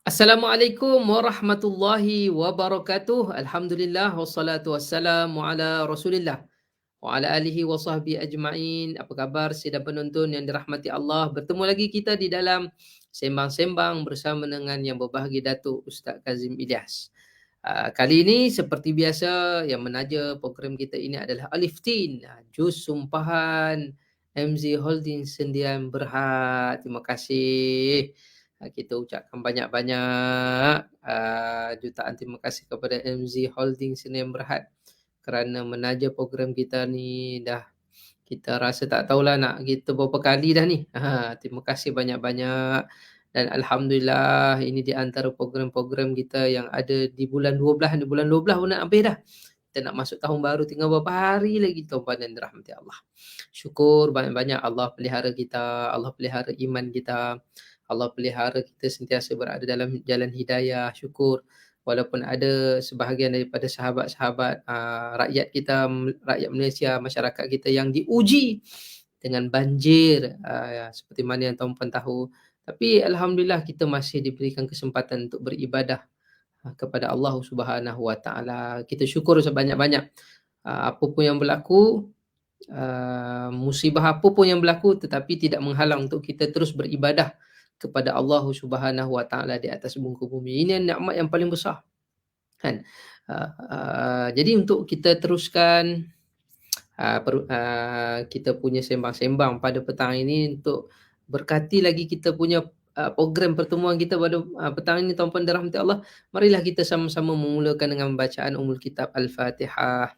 Assalamualaikum warahmatullahi wabarakatuh. Alhamdulillah wassalatu wassalamu ala Rasulillah wa ala alihi wa sahbihi ajma'in. Apa khabar sidang penonton yang dirahmati Allah? Bertemu lagi kita di dalam sembang-sembang bersama dengan yang berbahagia Datuk Ustaz Kazim Ilyas. Kali ini seperti biasa yang menaja program kita ini adalah Alif Tin, Juz Sumpahan MZ Holding Sendian Berhad. Terima kasih. Kita ucapkan banyak-banyak jutaan terima kasih kepada MZ Holding Sendian Berhad kerana menaja program kita ni dah kita rasa tak tahulah nak kita berapa kali dah ni. Terima kasih banyak-banyak dan alhamdulillah ini di antara program-program kita yang ada di bulan 12 ni. Bulan 12 pun nak habis dah. Kita nak masuk tahun baru tinggal beberapa hari lagi tuan-puan dan dirahmati Allah. Syukur banyak-banyak Allah pelihara kita, Allah pelihara iman kita. Allah pelihara kita sentiasa berada dalam jalan hidayah. Syukur walaupun ada sebahagian daripada sahabat-sahabat rakyat kita, rakyat Malaysia, masyarakat kita yang diuji dengan banjir seperti mana yang tuan-puan tahu. Tapi alhamdulillah kita masih diberikan kesempatan untuk beribadah kepada Allah Subhanahu Wa Taala. Kita syukur sebanyak-banyak. Apa pun yang berlaku, musibah apa pun yang berlaku, tetapi tidak menghalang untuk kita terus beribadah kepada Allah Subhanahu Wa Taala di atas muka bumi. Ini nikmat yang paling besar. Kan? Jadi untuk kita teruskan kita punya sembang-sembang pada petang ini untuk berkati lagi kita punya program pertemuan kita pada petang ini tuan-puan dan rahmati Allah. Marilah kita sama-sama memulakan dengan bacaan Ummul Kitab Al-Fatihah.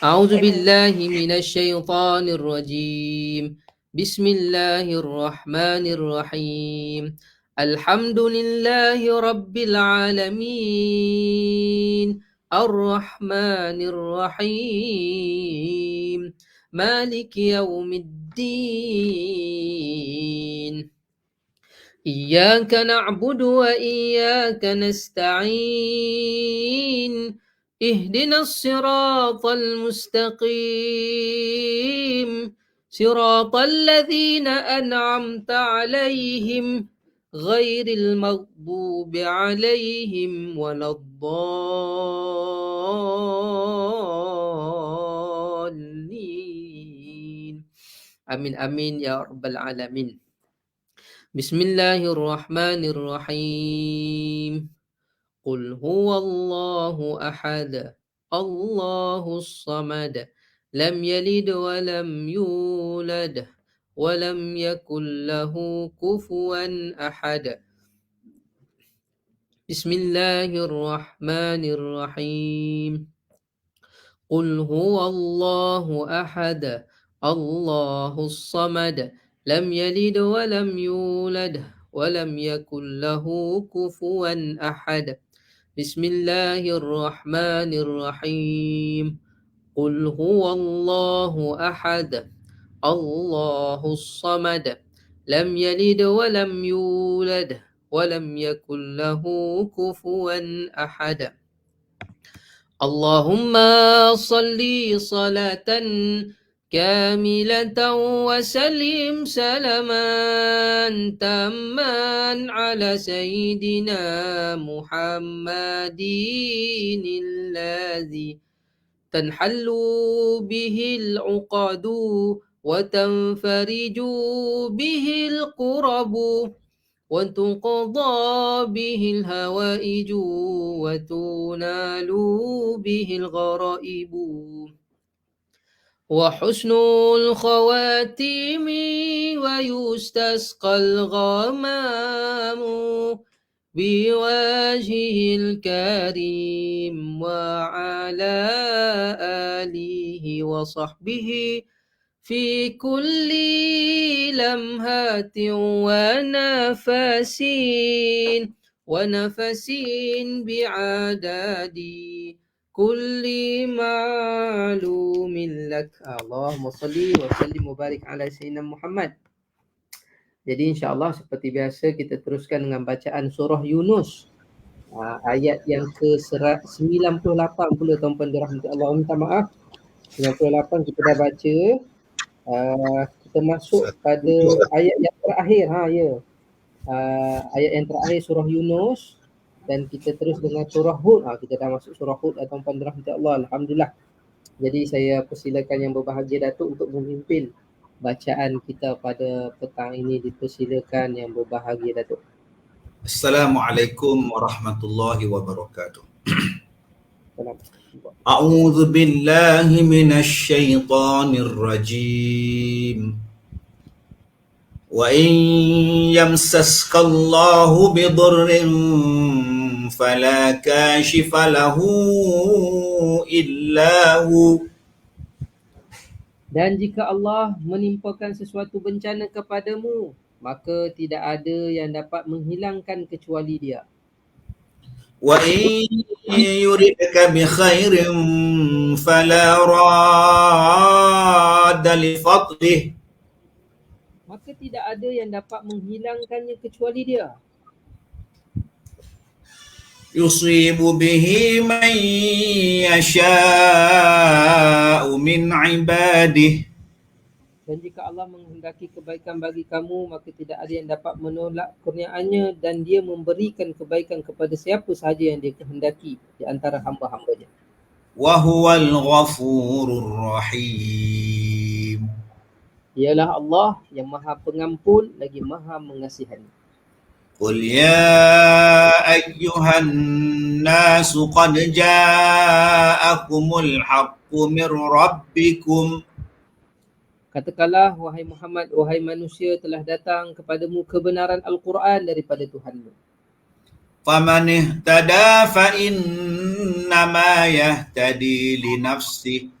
A'udzu billahi minasyaitonir rajim. Bismillahirrahmanirrahim. Alhamdulillahi rabbil alamin. Ar-Rahmanir Rahim. Maliki yaumiddin. Iyyaka na'budu wa iyyaka nasta'in. اهدنا الصراط المستقيم صراط الذين أنعمت عليهم غير المغضوب عليهم ولا الضالين آمين آمين يا رب العالمين. بسم الله الرحمن الرحيم. قل هو الله أحد الله الصمد لم يلد ولم يولد ولم يكن له كفوا أحد. بسم الله الرحمن الرحيم. قل هو الله أحد الله الصمد لم يلد ولم يولد ولم يكن له كفوا أحد. بسم الله الرحمن الرحيم. قل هو الله أحد الله الصمد لم يلد ولم يولد ولم يكن له كفوا أحد. اللهم صل صلاة كاملة وسلم سلاما تاما على سيدنا محمد الذي تنحل به العقد وتنفرج به الكرب وتقضى به الهوائج وتنال به الغرائب وحسن الخواتيم ويستسقى الغمام بوجهه الكريم وعلى آله وصحبه في كل لمحة ونفس بعدد كل معلوم لك. اللهم صل وسلم وبارك على سيدنا Muhammad. Jadi insya-Allah seperti biasa kita teruskan dengan bacaan surah Yunus. Ayat yang ke-98 pula tuan-puan dirahmati Allah. Minta maaf. 98 kita dah baca. Kita masuk pada ayat yang terakhir. ayat yang terakhir surah Yunus, dan kita terus dengan surah Hud. Kita dah masuk surah Hud atau dirahmati Allah, alhamdulillah. Jadi saya persilakan yang berbahagia Datuk untuk memimpin bacaan kita pada petang ini. Dipersilakan yang berbahagia Datuk. Assalamualaikum warahmatullahi wabarakatuh. Assalamualaikum. A'udzu billahi minasy syaithanir rajim. Wa in yamsaskallahu bidurrin fala kashifa lahu illa hu. Dan jika Allah menimpakan sesuatu bencana kepadamu, maka tidak ada yang dapat menghilangkan kecuali Dia. Wa in yuridka bi khairin fala radda li fadlih. Maka tidak ada yang dapat menghilangkannya kecuali Dia. Yusibu bihi man yasha'u min ibadih. Dan jika Allah menghendaki kebaikan bagi kamu, maka tidak ada yang dapat menolak kurniaannya, dan Dia memberikan kebaikan kepada siapa sahaja yang Dia kehendaki di antara hamba-hambanya. Wa huwal ghafurur rahim. Dialah Allah yang Maha Pengampun lagi Maha Mengasihani. Qul ya ayyuhan nasu qad ja'akumul haqqu min rabbikum. Katakanlah, wahai Muhammad, wahai manusia, telah datang kepadamu kebenaran Al-Quran daripada Tuhanmu. Faman ihtada fa innama yahtadi li nafsih.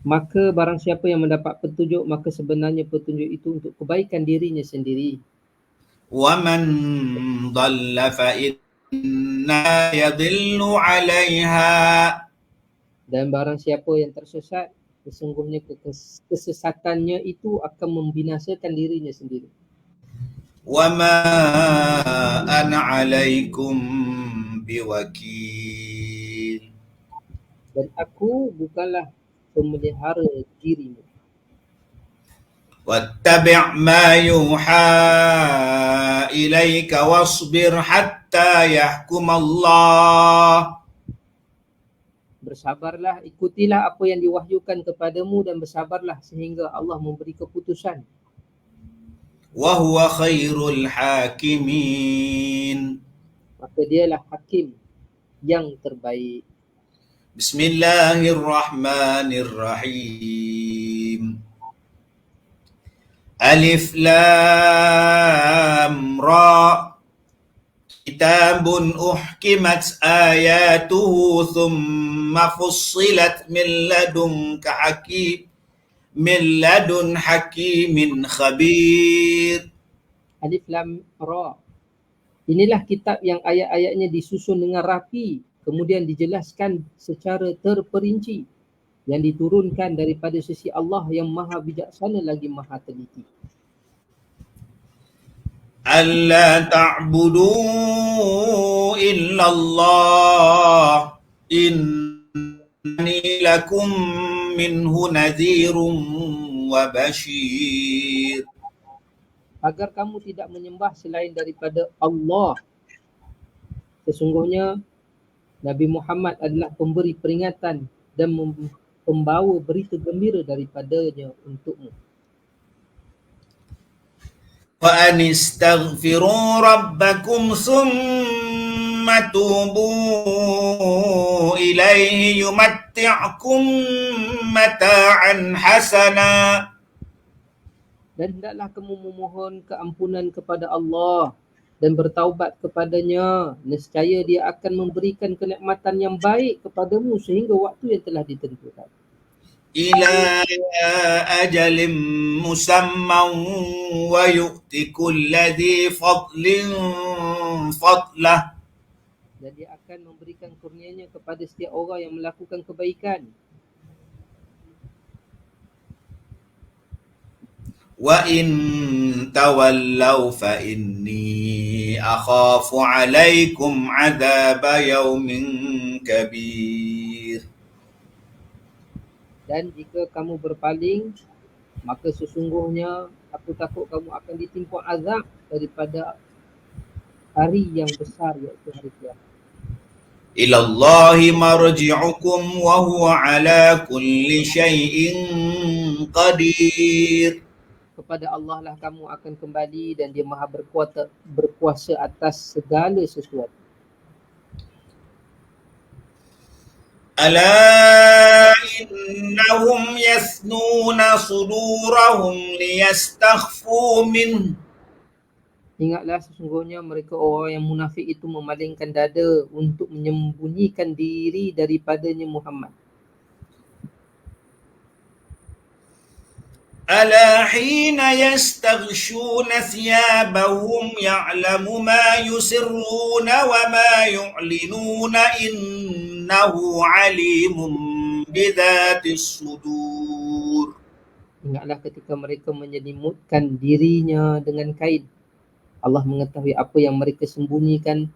Maka barang siapa yang mendapat petunjuk, maka sebenarnya petunjuk itu untuk kebaikan dirinya sendiri. Wa man dhalla fa inna yadhillu 'alaiha. Dan barang siapa yang tersesat, sesungguhnya kesesatannya itu akan membinasakan dirinya sendiri. Wa ma ana 'alaikum biwakil. Dan aku bukanlah pemelihara dirimu. Wattabi' ma yuha ilaika wasbir hatta yahkum Allah. Bersabarlah, ikutilah apa yang diwahyukan kepadamu, dan bersabarlah sehingga Allah memberi keputusan. Wa huwa khairul hakimin. Maka Dialah hakim yang terbaik. Bismillahirrahmanirrahim. Alif lam ra. Kitabun uhkimat ayatuhu thumma fussilat min ladun hakimin khabir. Alif lam ra. Inilah kitab yang ayat-ayatnya disusun dengan rapi, kemudian dijelaskan secara terperinci, yang diturunkan daripada sisi Allah yang Maha Bijaksana lagi Maha Teliti. Alla ta'budu illallah inni lakum minhu nadhirun wa bashir. Agar kamu tidak menyembah selain daripada Allah. Sesungguhnya Nabi Muhammad adalah pemberi peringatan dan pembawa berita gembira daripadanya untukmu. Wa anistaghfiru rabbakum thumma tubu ilaihi yumatti'kum mata'an hasana. Dan hendaklah kamu memohon keampunan kepada Allah dan bertaubat kepadanya. Nescaya Dia akan memberikan kenikmatan yang baik kepadamu sehingga waktu yang telah ditentukan. Ila ajalim musamman wa yu'ti kulladhi fadlin fadlah. Dan Dia akan memberikan kurnianya kepada setiap orang yang melakukan kebaikan. Wa in tawallaw fa inni akhafu alaikum adhaba yaumin kabir. Dan jika kamu berpaling, maka sesungguhnya aku takut kamu akan ditimpa azab daripada hari yang besar, iaitu hari kiamat. Ilallahi marji'ukum wa huwa ala kulli syai'in qadir. Kepada Allah lah kamu akan kembali dan dia maha berkuasa atas segala sesuatu. Ala innahum yasnuna sudurahum liyastakhfu min. Ingatlah sesungguhnya mereka orang yang munafik itu memalingkan dada untuk menyembunyikan diri daripadanya Muhammad. Ala hina yastaghshuna thiyabahum ya'lamu ma yusirruna wa ma yu'linuna innahu alimun bidhatis sudur. Ingatlah ketika mereka menyelimutkan dirinya dengan kain. Allah mengetahui apa yang mereka sembunyikan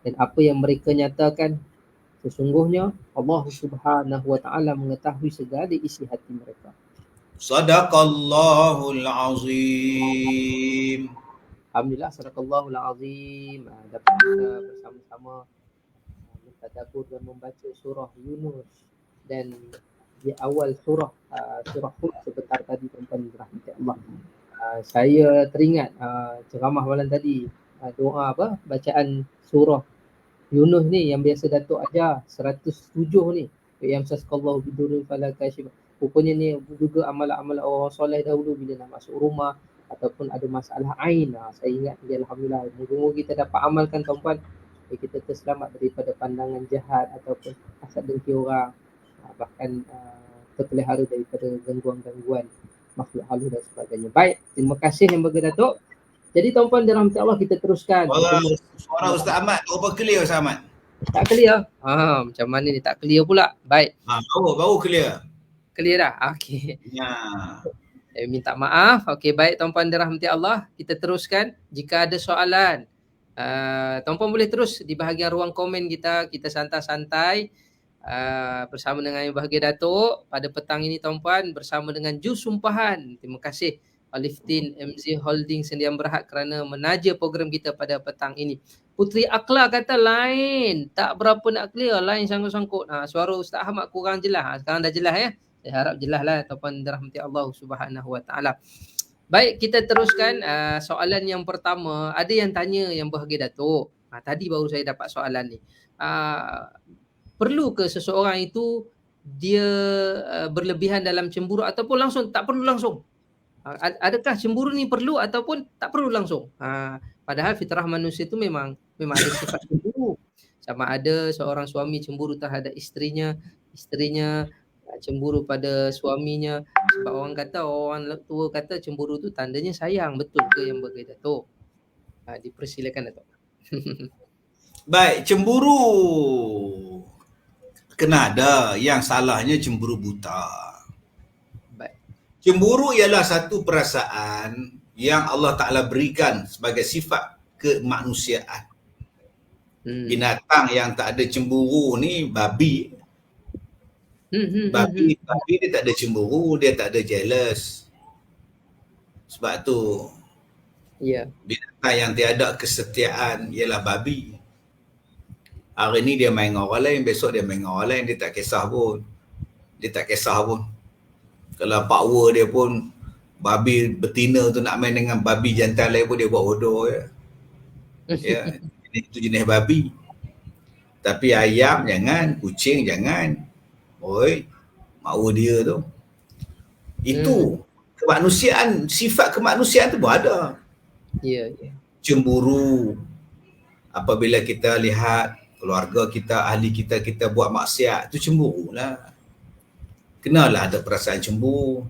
dan apa yang mereka nyatakan. Sesungguhnya Allah Subhanahu wa taala mengetahui segala isi hati mereka. Sadaqallahul azim. Alhamdulillah, sadaqallahul azim. Dapat kita bersama-sama mentadabbur dan membaca surah Yunus, dan di awal surah Hud sebentar tadi tuan-tuan dirahmati Allah. Saya teringat ceramah malam tadi, doa bacaan surah Yunus ni yang biasa Datuk ajar 107 ni, yang sasqallahu bidurul fala kashifa. Rupanya ni juga amalan-amalan orang soleh dahulu bila nak masuk rumah ataupun ada masalah ain. Saya ingat dia, alhamdulillah, moga-moga kita dapat amalkan tuan-tuan, supaya kita terselamat daripada pandangan jahat ataupun hasad dengki orang, bahkan terpelihara daripada gangguan-gangguan makhluk halus dan sebagainya. Baik, terima kasih yang berada Datuk. Jadi tuan-tuan dirahmati Allah, kita teruskan. Suara Ustaz Ahmad, berapa clear Ustaz Ahmad? Tak clear? Macam mana ni tak clear pula? Baik. Baru clear. Clear dah? Okey. Ya. Minta maaf. Okey, baik tuan-tuan dirahmati Allah, kita teruskan. Jika ada soalan, tuan-puan boleh terus di bahagian ruang komen kita santai-santai bersama dengan Yang Bahagia Datuk pada petang ini tuan-puan, bersama dengan Jus Sumpahan. Terima kasih Aliftin MZ Holding Sendian Berhad kerana menaja program kita pada petang ini. Putri Akla kata lain, tak berapa nak clear, lain sangkut-sangkut. Suara Ustaz Ahmad kurang jelas. Sekarang dah jelas ya. Saya harap jelas lah tuan-puan dirahmati Allah Subhanahu Wa Taala. Baik, kita teruskan soalan yang pertama. Ada yang tanya Yang Bahagia Datuk. Tadi baru saya dapat soalan ni. Perlu ke seseorang itu dia berlebihan dalam cemburu ataupun langsung tak perlu langsung? Adakah cemburu ni perlu ataupun tak perlu langsung? Padahal fitrah manusia itu memang ada sifat cemburu. Sama ada seorang suami cemburu terhadap isterinya cemburu pada suaminya. Sebab orang tua kata cemburu tu tandanya sayang. Betul ke Yang Bahagia Datuk? Dipersilakan Datuk. Baik, cemburu kena ada, yang salahnya cemburu buta. Baik. Cemburu ialah satu perasaan yang Allah Ta'ala berikan sebagai sifat kemanusiaan. Binatang yang tak ada cemburu ni babi. Babi dia tak ada cemburu, dia tak ada jealous. Sebab tu binatang yang tiada kesetiaan ialah babi. Hari ni dia main dengan orang lain, besok dia main dengan orang lain, dia tak kisah pun. Kalau power dia pun, babi betina tu nak main dengan babi jantan lain pun dia buat bodoh ya. Itu jenis babi. Tapi ayam jangan, kucing jangan. Power dia tu. Itu kemanusiaan, sifat kemanusiaan tu pun ada. Cemburu apabila kita lihat keluarga kita, ahli kita buat maksiat, tu cemburu lah. Kenalah ada perasaan cemburu.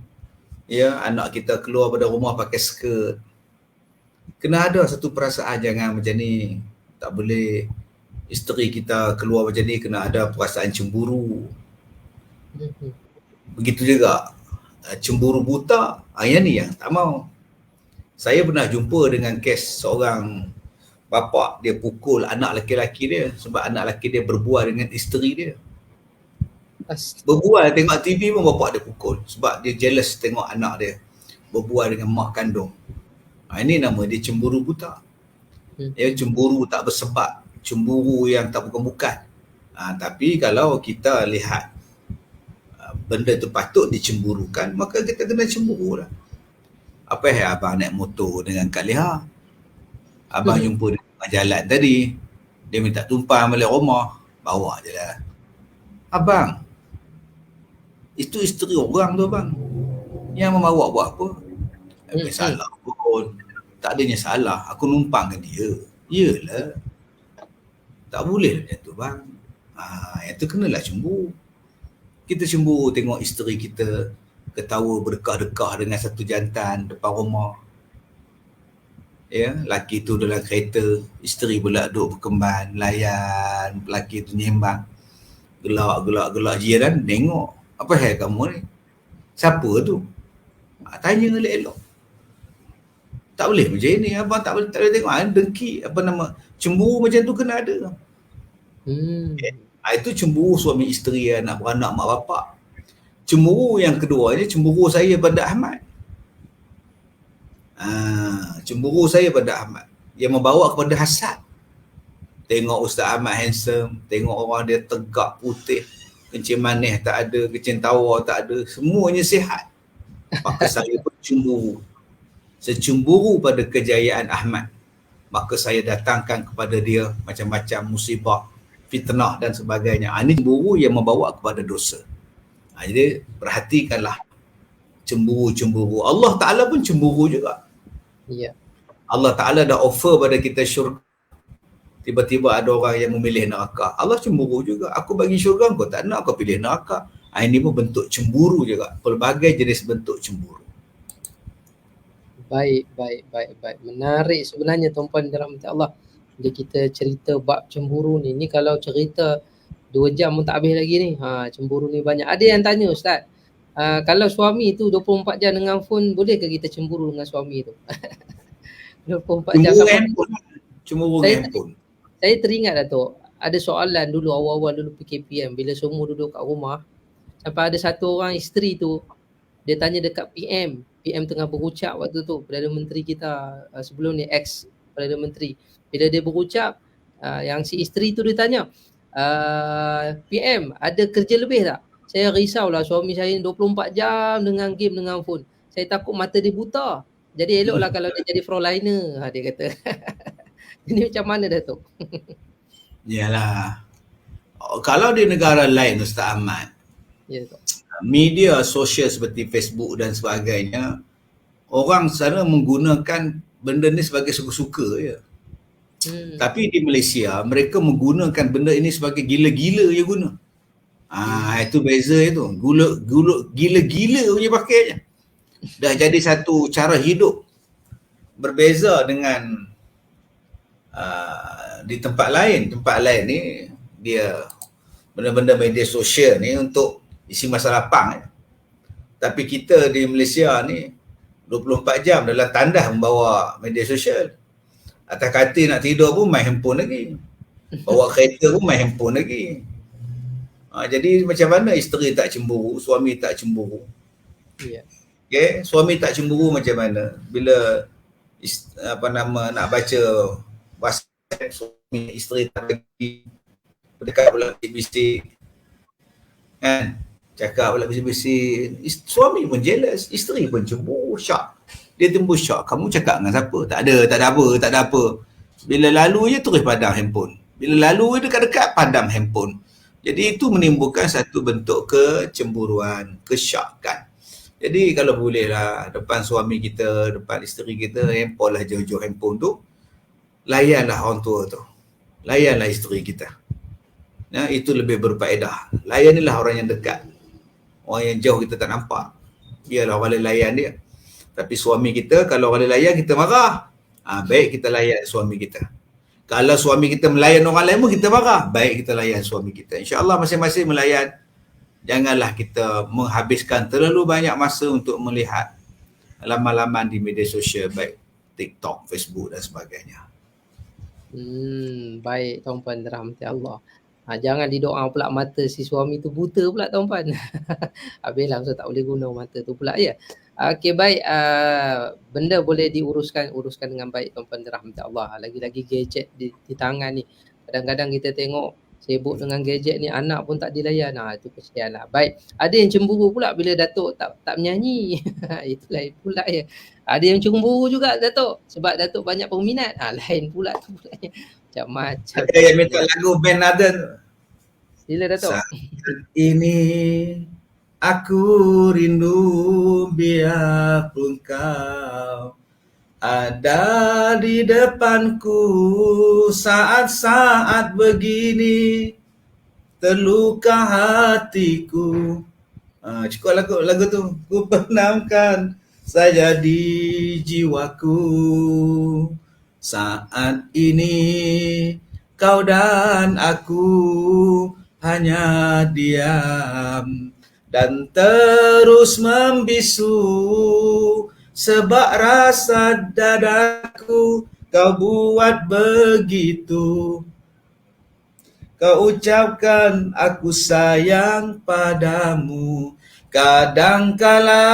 Ya, anak kita keluar pada rumah pakai skirt. Kena ada satu perasaan, jangan macam ni. Tak boleh. Isteri kita keluar macam ni, kena ada perasaan cemburu. Begitu juga cemburu buta, yang ni yang tak mau. Saya pernah jumpa dengan kes seorang bapa, dia pukul anak lelaki dia sebab anak lelaki dia berbual dengan isteri dia. Berbual tengok TV pun bapa dia pukul sebab dia jealous tengok anak dia. berbual dengan mak kandung. Ini nama dia cemburu buta. Ya, cemburu tak bersebab, cemburu yang tak bukan-bukan. Tapi kalau kita lihat benda tu patut dicemburukan, maka kita kena cemburu lah. Apa abang naik motor dengan Kak Leha? Abang jumpa dia tengah jalan tadi, dia minta tumpang balik rumah, bawa je lah. Abang, itu isteri orang tu abang. Yang membawa buat apa? Salah pun. Tak adanya salah. Aku numpang ke dia. Yelah. Tak boleh macam tu bang. Yang tu kenalah cemburu. Kita cemburu tengok isteri kita ketawa berdekah-dekah dengan satu jantan depan rumah. Ya, laki tu dalam kereta, isteri pula duduk berkemban, layan, laki tu nyembang. Gelak jiran, tengok. Apa hal kamu ni? Siapa tu? Tanya elok-elok. Tak boleh macam ni, abang tak boleh tengok. Dengki, cemburu macam tu kena ada. Itu cemburu suami isteri, anak beranak, mak bapak. Cemburu yang kedua ni, cemburu saya pada Ahmad. Cemburu saya pada Ahmad yang membawa kepada hasad. Tengok Ustaz Ahmad handsome, tengok orang dia tegak, putih, kencing manis tak ada, kencing tawar tak ada, semuanya sihat. Maka saya pun cemburu. Secemburu pada kejayaan Ahmad, maka saya datangkan kepada dia macam-macam musibah, fitnah dan sebagainya. Ini cemburu yang membawa kepada dosa. Jadi perhatikanlah cemburu-cemburu. Allah Ta'ala pun cemburu juga. Ya. Allah Ta'ala dah offer pada kita syurga. Tiba-tiba ada orang yang memilih neraka. Allah cemburu juga. Aku bagi syurga, kau tak nak, kau pilih neraka. Ini pun bentuk cemburu juga. Pelbagai jenis bentuk cemburu. Baik. Menarik sebenarnya tuan-puan dirahmati Allah. Jadi kita cerita bab cemburu ni. Ni kalau cerita 2 jam pun tak habis lagi ni. Cemburu ni banyak. Ada yang tanya Ustaz, kalau suami tu 24 jam dengan phone, boleh ke kita cemburu dengan suami tu? 24 jam. Cemburu dengan handphone. Saya teringat Datuk, ada soalan dulu awal-awal dulu PKPM bila semua duduk kat rumah. Sampai ada satu orang isteri tu, dia tanya dekat PM tengah berucap waktu tu, Perdana Menteri kita sebelum ni, ex Perdana Menteri. Bila dia berucap, yang si isteri tu dia tanya, PM ada kerja lebih tak? Saya risaulah, suami saya 24 jam dengan game, dengan phone. Saya takut mata dia buta. Jadi eloklah kalau dia jadi frontliner, dia kata. Ini macam mana Datuk? Yalah. Kalau di negara lain Ustaz Ahmad, ya, Datuk, media sosial seperti Facebook dan sebagainya, orang sana menggunakan benda ni sebagai suka-suka je. Tapi di Malaysia, mereka menggunakan benda ini sebagai gila-gila je guna. Itu beza itu. Gila-gila punya pakainya. Dah jadi satu cara hidup. Berbeza dengan di tempat lain. Tempat lain ni, dia benda-benda media sosial ni untuk isi masa lapang. Tapi kita di Malaysia ni 24 jam dalam tandas membawa media sosial. Atas katil nak tidur pun main handphone lagi. Bawa kereta pun main handphone lagi. Jadi macam mana isteri tak cemburu, suami tak cemburu? Ya. Okay? Suami tak cemburu macam mana? Bila nak baca WhatsApp, suami isteri tak lagi berdekat pula bisik-bisik. Kan? Cakap pula bisik-bisik. Suami pun jealous, isteri pun cemburu, syak. Dia tembus syak. Kamu cakap dengan siapa? Tak ada apa. Bila lalu je terus padam handphone. Bila lalu je dekat-dekat padam handphone. Jadi itu menimbulkan satu bentuk kecemburuan, kesyakan. Jadi kalau bolehlah depan suami kita, depan isteri kita, handphone lah, jauh-jauh handphone tu. Layanlah orang tua tu. Layanlah isteri kita. Itu lebih berfaedah. Layanilah orang yang dekat. Orang yang jauh kita tak nampak. Biarlah orang lain layan dia. Tapi suami kita, kalau orang lain layan, kita marah. Baik kita layan suami kita. Kalau suami kita melayan orang lain pun kita marah. Baik kita layan suami kita. InsyaAllah masing-masing melayan. Janganlah kita menghabiskan terlalu banyak masa untuk melihat laman-laman di media sosial, baik TikTok, Facebook dan sebagainya. Baik tuan-puan dirahmati Allah. Jangan didoa pula mata si suami tu buta pula tuan-puan. Habislah Ustaz tak boleh guna mata tu pula ya. Okey, baik, benda boleh uruskan dengan baik tuan-puan dirahmati Allah. Lagi-lagi gadget di tangan ni. Kadang-kadang kita tengok sibuk dengan gadget ni, anak pun tak dilayan. Itu kesianlah. Baik, ada yang cemburu pula bila Datuk tak menyanyi. Itu lain pula ya. Ada yang cemburu juga Datuk sebab Datuk banyak peminat. Lain pula tu pula. Macam-macam. Ada yang minta lagu Ben Laden. Sila Datuk. Saat ini aku rindu biarpun kau ada di depanku saat-saat begini terluka hatiku. Cukup lagu tu. Ku benamkan saja di jiwaku. Saat ini kau dan aku hanya diam dan terus membisu sebab rasa dadaku kau buat begitu. Kau ucapkan aku sayang padamu. Kadangkala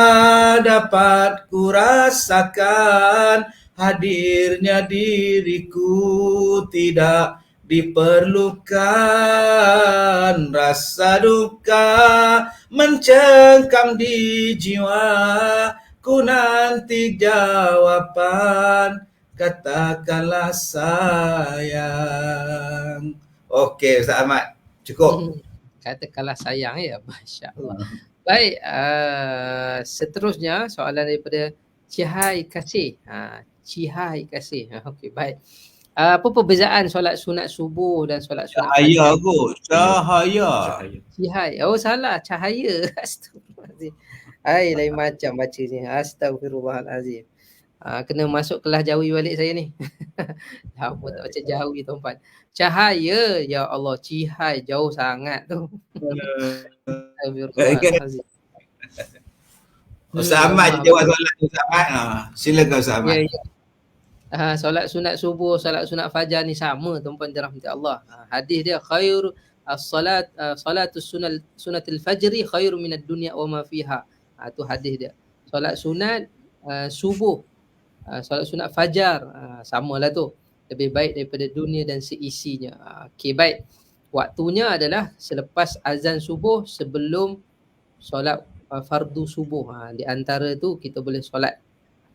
dapat ku rasakan hadirnya diriku tidak diperlukan. Rasa duka mencengkam di jiwa. Ku nanti jawaban, katakanlah sayang. Okey Ustaz Ahmad, cukup. Katakanlah sayang ya, Masya Allah. Baik, seterusnya soalan daripada Cihai Kasih. Cihai Kasih. Okey, baik. Apa perbezaan solat sunat subuh dan solat sunat Cahaya fajar? kot, cahaya. Cihai. Oh salah, cahaya. Astagfirullahalazim. Hai, lain macam baca ni. Astagfirullahalazim. Kena masuk kelas jawi balik saya ni. Lama tak baca jawi tuan-puan. Cahaya, ya Allah, cihai jauh sangat tu. Astagfirullahalazim. Ustaz Ahmad jawab soalan Ustaz Ahmad. Silakan Ustaz Ahmad. Ya, ya. Solat sunat subuh, solat sunat fajar ni sama tuan-puan dirahmati Allah. Hadis dia khair salatus sunatil fajri khairu minad dunya wa ma fiha. Tu hadis dia. Solat sunat subuh, solat sunat fajar samalah tu. Lebih baik daripada dunia dan seisinya. Okey, baik. Waktunya adalah selepas azan subuh sebelum solat fardu subuh. Di antara tu kita boleh solat.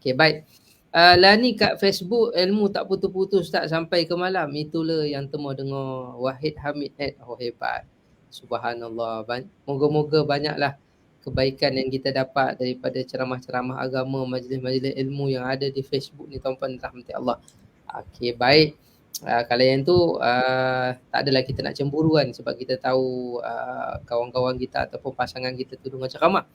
Okey, baik. Lani kat Facebook ilmu tak putus-putus tak sampai ke malam. Itulah yang temu dengar Wahid Hamid. Oh hebat. Subhanallah. Moga-moga banyaklah kebaikan yang kita dapat daripada ceramah-ceramah agama, majlis-majlis ilmu yang ada di Facebook ni tuan-puan rahmati Allah. Okey, baik. Kalau yang tu tak adalah kita nak cemburu kan sebab kita tahu kawan-kawan kita ataupun pasangan kita tu dengar ceramah.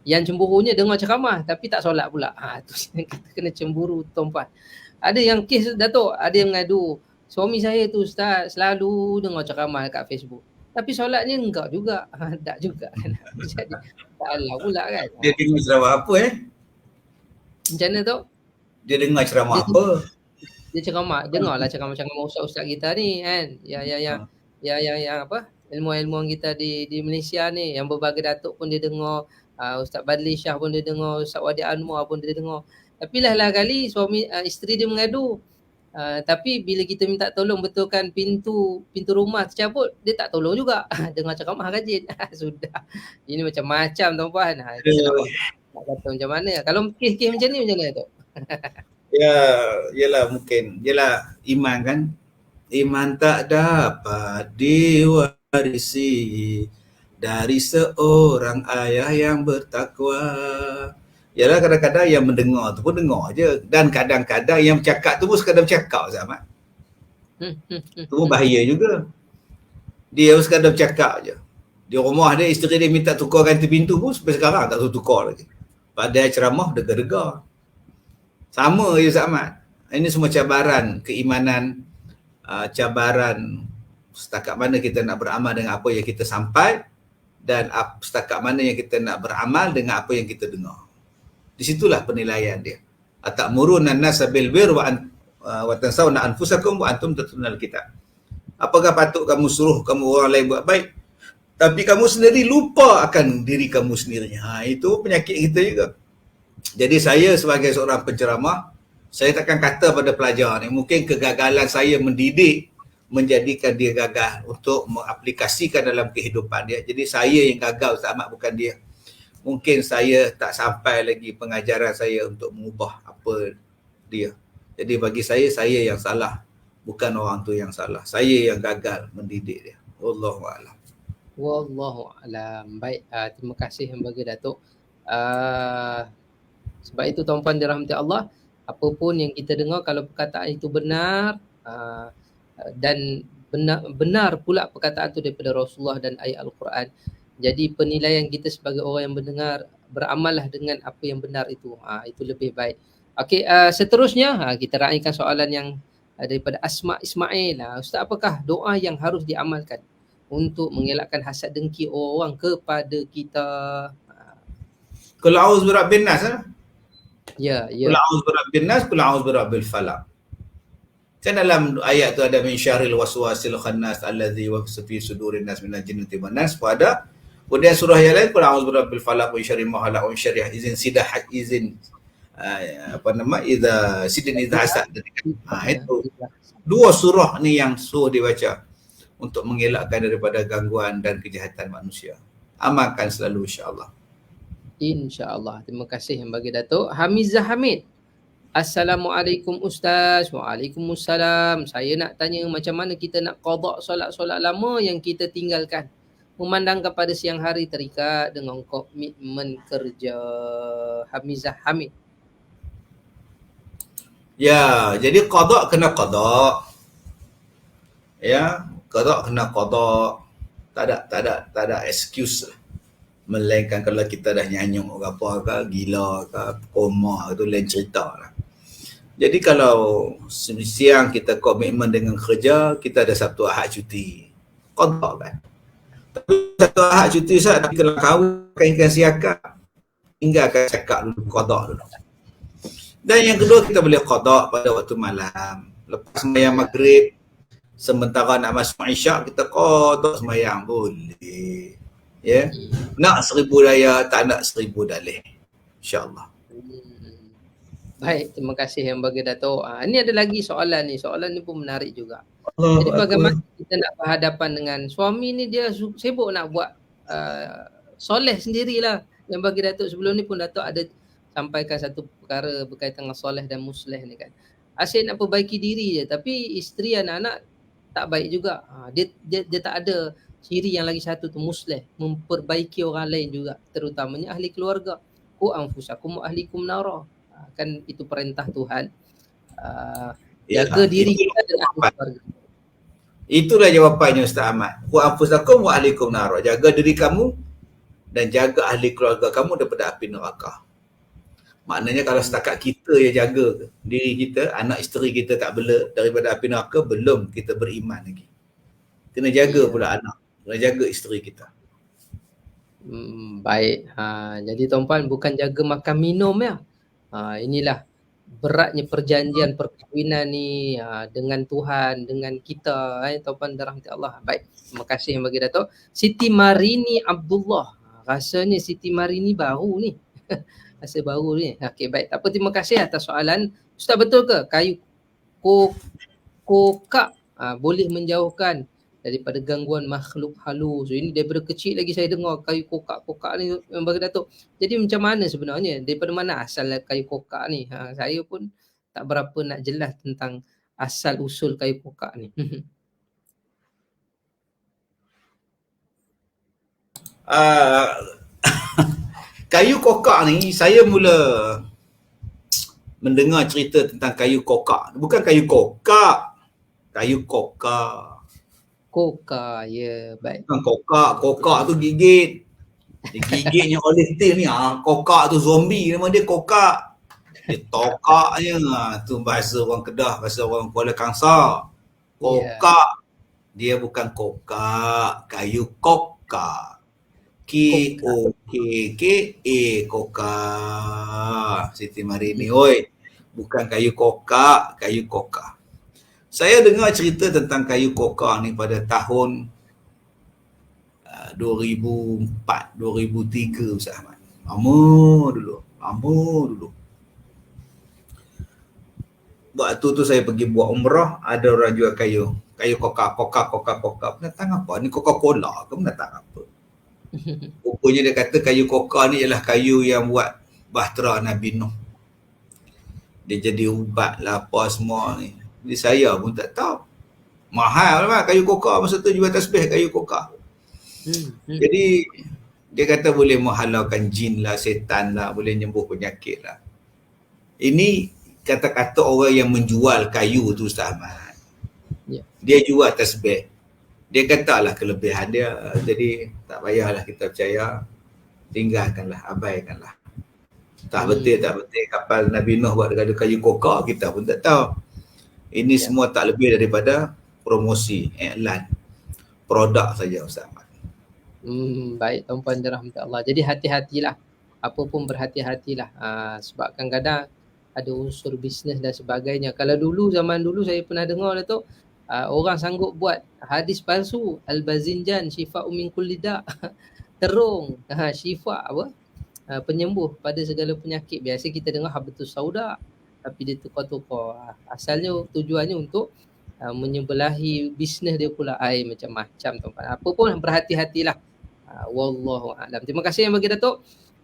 Yang cemburunya dengar ceramah tapi tak solat pula. Tu kita kena cemburu tuan-puan. Ada yang kes Datuk, ada yang mengadu, suami saya tu Ustaz selalu dengar ceramah kat Facebook. Tapi solatnya enggak juga. Tak juga kan. Jadi salah pula kan. Dia dengar ceramah apa Macam mana tu? Dia dengar ceramah apa? Dia ceramah, dengarlah ceramah-ceramah ustaz-ustaz kita ni kan. Yang apa? Ilmuwan-ilmuwan kita di Malaysia ni, yang berbagai datuk pun dia dengar. Ustaz Badli Shah pun dia dengar, Ustaz Wadi Anwar pun dia dengar. Tapi lah kali suami isteri dia mengadu. Tapi bila kita minta tolong betulkan pintu rumah tercabut, dia tak tolong juga. Dengar ceramah rajin. Sudah. Ini macam-macam tuan-puan. Kita nak kata macam mana. Kalau kes-kes macam ni macam mana tu? Ya, yalah mungkin. Yalah iman kan. Iman tak dapat diwarisi dari seorang ayah yang bertakwa. Yalah kadang-kadang yang mendengar tu pun dengar je. Dan kadang-kadang yang bercakap tu pun sekadar bercakap Zaman. Tu pun bahaya juga. Dia pun sekadar bercakap je. Di rumah dia, isteri dia minta tukar ganti pintu pun sampai sekarang tak tahu tukar lagi. Padahal ceramah dega-dega. Sama je Zaman. Ini semua cabaran keimanan, cabaran setakat mana kita nak beramal dengan apa yang kita sampai dan setakat mana yang kita nak beramal dengan apa yang kita dengar. Di situlah penilaian dia. Atamuruna an-nasa bil birri wa tansawna anfusakum wa antum tatlunal kitab. Apakah patut kamu suruh kamu orang lain buat baik tapi kamu sendiri lupa akan diri kamu sendiri. Itu penyakit kita juga. Jadi saya sebagai seorang penceramah, saya takkan kata pada pelajar ni, mungkin kegagalan saya mendidik menjadikan dia gagal untuk mengaplikasikan dalam kehidupan dia. Jadi saya yang gagal, Ustaz Ahmad, bukan dia. Mungkin saya tak sampai lagi pengajaran saya untuk mengubah apa dia. Jadi bagi saya yang salah, bukan orang tu yang salah. Saya yang gagal mendidik dia. Wallahu a'lam. Wallahu alam. Baik, terima kasih yang bagi Datuk. Uh, sebab itu tuan-puan dirahmati Allah, apapun yang kita dengar, kalau perkataan itu benar dan benar pula perkataan itu daripada Rasulullah dan ayat Al-Quran. Jadi penilaian kita sebagai orang yang mendengar, beramallah dengan apa yang benar itu. Itu lebih baik. Okey, seterusnya kita raikan soalan yang daripada Asma Ismail. Ustaz, apakah doa yang harus diamalkan untuk mengelakkan hasad dengki orang kepada kita? Qul a'udzu birabbin nas. Ya. Qul a'udzu birabbin nas, qul a'udzu birabbil falaq. Kan dalam ayat tu ada min syarril waswasil khannas allazi yuwaswisu fi sudurin nas minal jinnati wan nas. Pada kemudian surah yang lain, qul a'udzu birabbil falaq min syarri ma khalaq wa min syarri izin sidah izin idza sidin idza hasad. Itu dua surah ni yang suruh dibaca untuk mengelakkan daripada gangguan dan kejahatan manusia. Amalkan selalu, insya-Allah. InsyaAllah. Terima kasih yang bagi Datuk. Hamizah Hamid. Assalamualaikum Ustaz. Waalaikumsalam. Saya nak tanya macam mana kita nak qada solat-solat lama yang kita tinggalkan. Memandang kepada siang hari terikat dengan komitmen kerja. Hamizah Hamid. Ya, jadi qada kena qada. Ya, qada kena qada. Tak ada excuse lah. Melainkan kalau kita dah nyanyuk ke apa ke, gila ke, koma ke, tu lain cerita lah. Jadi kalau siang kita komitmen dengan kerja, kita ada Sabtu Ahad cuti. Qada kan. Tapi Sabtu Ahad cuti Ustaz, tapi kalau kahwin kainkan siakak, tinggalkan siakak dulu, qada dulu. Dan yang kedua, kita boleh qada pada waktu malam. Lepas sembahyang maghrib, sementara nak masuk isyak, kita qada sembahyang boleh. Ya, nak 1000 daya, tak nak 1000 dalih, insyaAllah. Baik, terima kasih yang bagi Datuk. Ini ada lagi soalan ni. Soalan ni pun menarik juga. Jadi bagaimana kita nak berhadapan dengan suami ni, dia sibuk nak buat soleh sendirilah. Yang bagi Datuk sebelum ni pun Datuk ada sampaikan satu perkara berkaitan dengan soleh dan musleh ni kan. Asyik nak perbaiki diri je, tapi isteri anak-anak tak baik juga. Dia tak ada ciri yang lagi satu tu, musleh, memperbaiki orang lain juga, terutamanya ahli keluarga. Ku anfusakum wa ahlikum nara. Kan itu perintah Tuhan. Jaga diri kita dan ahli keluarga. Itulah jawapannya Ustaz Ahmad. Ku anfusakum wa ahlikum nara. Jaga diri kamu dan jaga ahli keluarga kamu daripada api neraka. Maknanya kalau setakat kita yang jaga diri kita, anak isteri kita tak bela daripada api neraka, belum kita beriman lagi. Kena jaga pula anak, kena jaga isteri kita. Baik. Jadi tuan-puan, bukan jaga makan minum ya. Inilah beratnya perjanjian perkahwinan ni dengan Tuhan, dengan kita. Tuan-puan dirahmati Allah. Baik, terima kasih yang bagi Datuk. Siti Marini Abdullah. Rasanya Siti Marini baru ni. Rasa baru ni. Okey, baik. Tak apa, terima kasih atas soalan. Ustaz, betul ke kayu kokak boleh menjauhkan daripada gangguan makhluk halus? Ini daripada kecil lagi saya dengar kayu kokak ni yang bagi Datuk. Jadi macam mana sebenarnya? Daripada mana asal kayu kokak ni? Saya pun tak berapa nak jelas tentang asal usul kayu kokak ni. Kayu kokak ni, saya mula mendengar cerita tentang kayu kokak. Bukan kayu kokak, kayu kokak. Kokak, ya, baik. Bukan kokak tu gigit. Gigitnya oleh tim ni, kokak tu zombie, nama dia kokak. Dia tokaknya, tu bahasa orang Kedah, bahasa orang Kuala Kangsar. Kokak, dia bukan kokak, kayu kokak. K-O-K-K-A, kokak. Siti Marini, oi. Bukan kayu kokak, kayu kokak. Saya dengar cerita tentang kayu kokak ni pada tahun 2004, 2003 Ustaz Ahmad. Lama dulu. Lama dulu. Waktu tu saya pergi buat umrah, ada orang jual kayu koka. Penatang apa? Ni Coca-Cola ke penatang apa? Rupanya dia kata kayu koka ni ialah kayu yang buat bahtera Nabi Nuh. Dia jadi ubat lah apa semua ni. Jadi saya pun tak tahu. Mahal lah kayu koka, masa tu jual tasbih kayu koka. Jadi dia kata boleh menghalaukan jin lah, setan lah, boleh nyembuh penyakit lah. Ini kata-kata orang yang menjual kayu tu Ustaz Ahmad. Ya. Dia jual tasbih. Dia katalah kelebihan dia. Jadi tak payahlah kita percaya. Tinggalkanlah, abaikanlah. Tak betul, tak betul. Kapal Nabi Nuh buat dengan kayu koka, kita pun tak tahu. Ini semua tak lebih daripada promosi, iklan, produk saja Ustaz Ahmad. Baik tuan-puan dirahmati Allah. Jadi hati-hatilah. Apa pun berhati-hatilah. Sebab kadang-kadang ada unsur bisnes dan sebagainya. Kalau dulu, zaman dulu saya pernah dengar Datuk, orang sanggup buat hadis palsu, Al-Bazinjan, Syifa'u min kulli da'. Terung, syifa apa? Penyembuh pada segala penyakit. Biasa kita dengar habatus sauda, tapi dia tukar-tukar. Asalnya tujuannya untuk menyebelahi bisnes dia pula. Macam-macam tuan-tuan. Apa pun berhati-hatilah. Wallahu a'lam. Terima kasih yang bagi Datuk.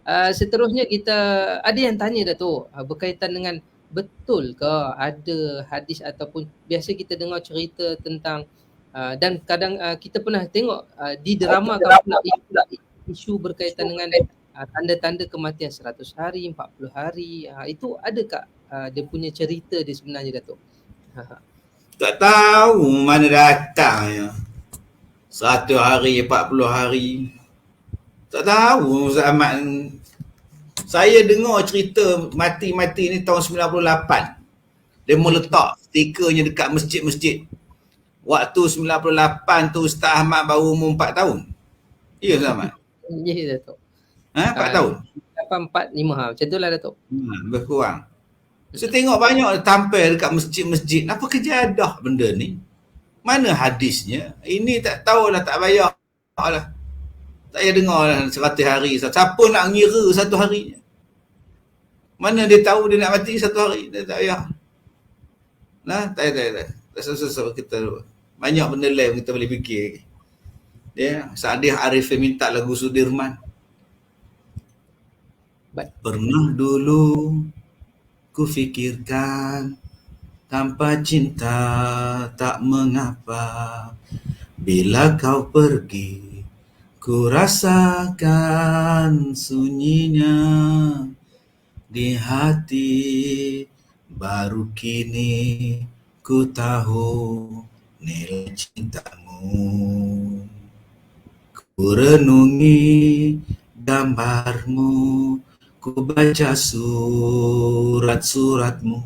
Seterusnya kita ada yang tanya Datuk, berkaitan dengan betul ke ada hadis ataupun biasa kita dengar cerita tentang dan kadang kita pernah tengok di drama pula isu berkaitan dengan tanda-tanda kematian 100 hari, 40 hari. Itu adakah dia punya cerita dia sebenarnya Datuk? Tak tahu mana datangnya. 100 hari, 40 hari. Tak tahu Ustaz Ahmad. Saya dengar cerita mati-mati ni tahun 98. Dia meletak stikernya dekat masjid-masjid. Waktu 98 tu Ustaz Ahmad baru umur 4 tahun. Ya Ustaz Ahmad? Ya Datuk. 4 tahun? 8, 4, 5 macam tu lah Datuk. Lebih kurang. Saya tengok banyak tampil dekat masjid-masjid. Apa kejadah benda ni? Mana hadisnya? Ini tak tahulah, tak payah lah. Tak payah dengar lah 100 hari. Siapa nak ngira 1 hari? Mana dia tahu dia nak mati 1 hari? Dia tak payah. Nah, tak payah. Tak kita banyak benda lain kita boleh fikir. Ya, Sa'dih Arif minta lagu Sudirman. Pernah dulu ku fikirkan tanpa cinta tak mengapa, bila kau pergi ku rasakan sunyinya di hati, baru kini ku tahu nilai cintamu. Ku renungi gambarmu, ku baca surat-suratmu,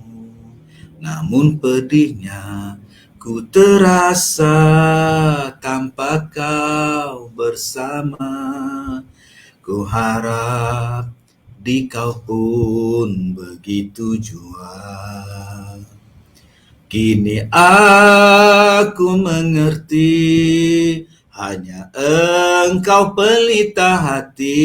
namun pedihnya ku terasa tanpa kau bersama. Ku harap di kau pun begitu jua. Kini aku mengerti, hanya engkau pelita hati.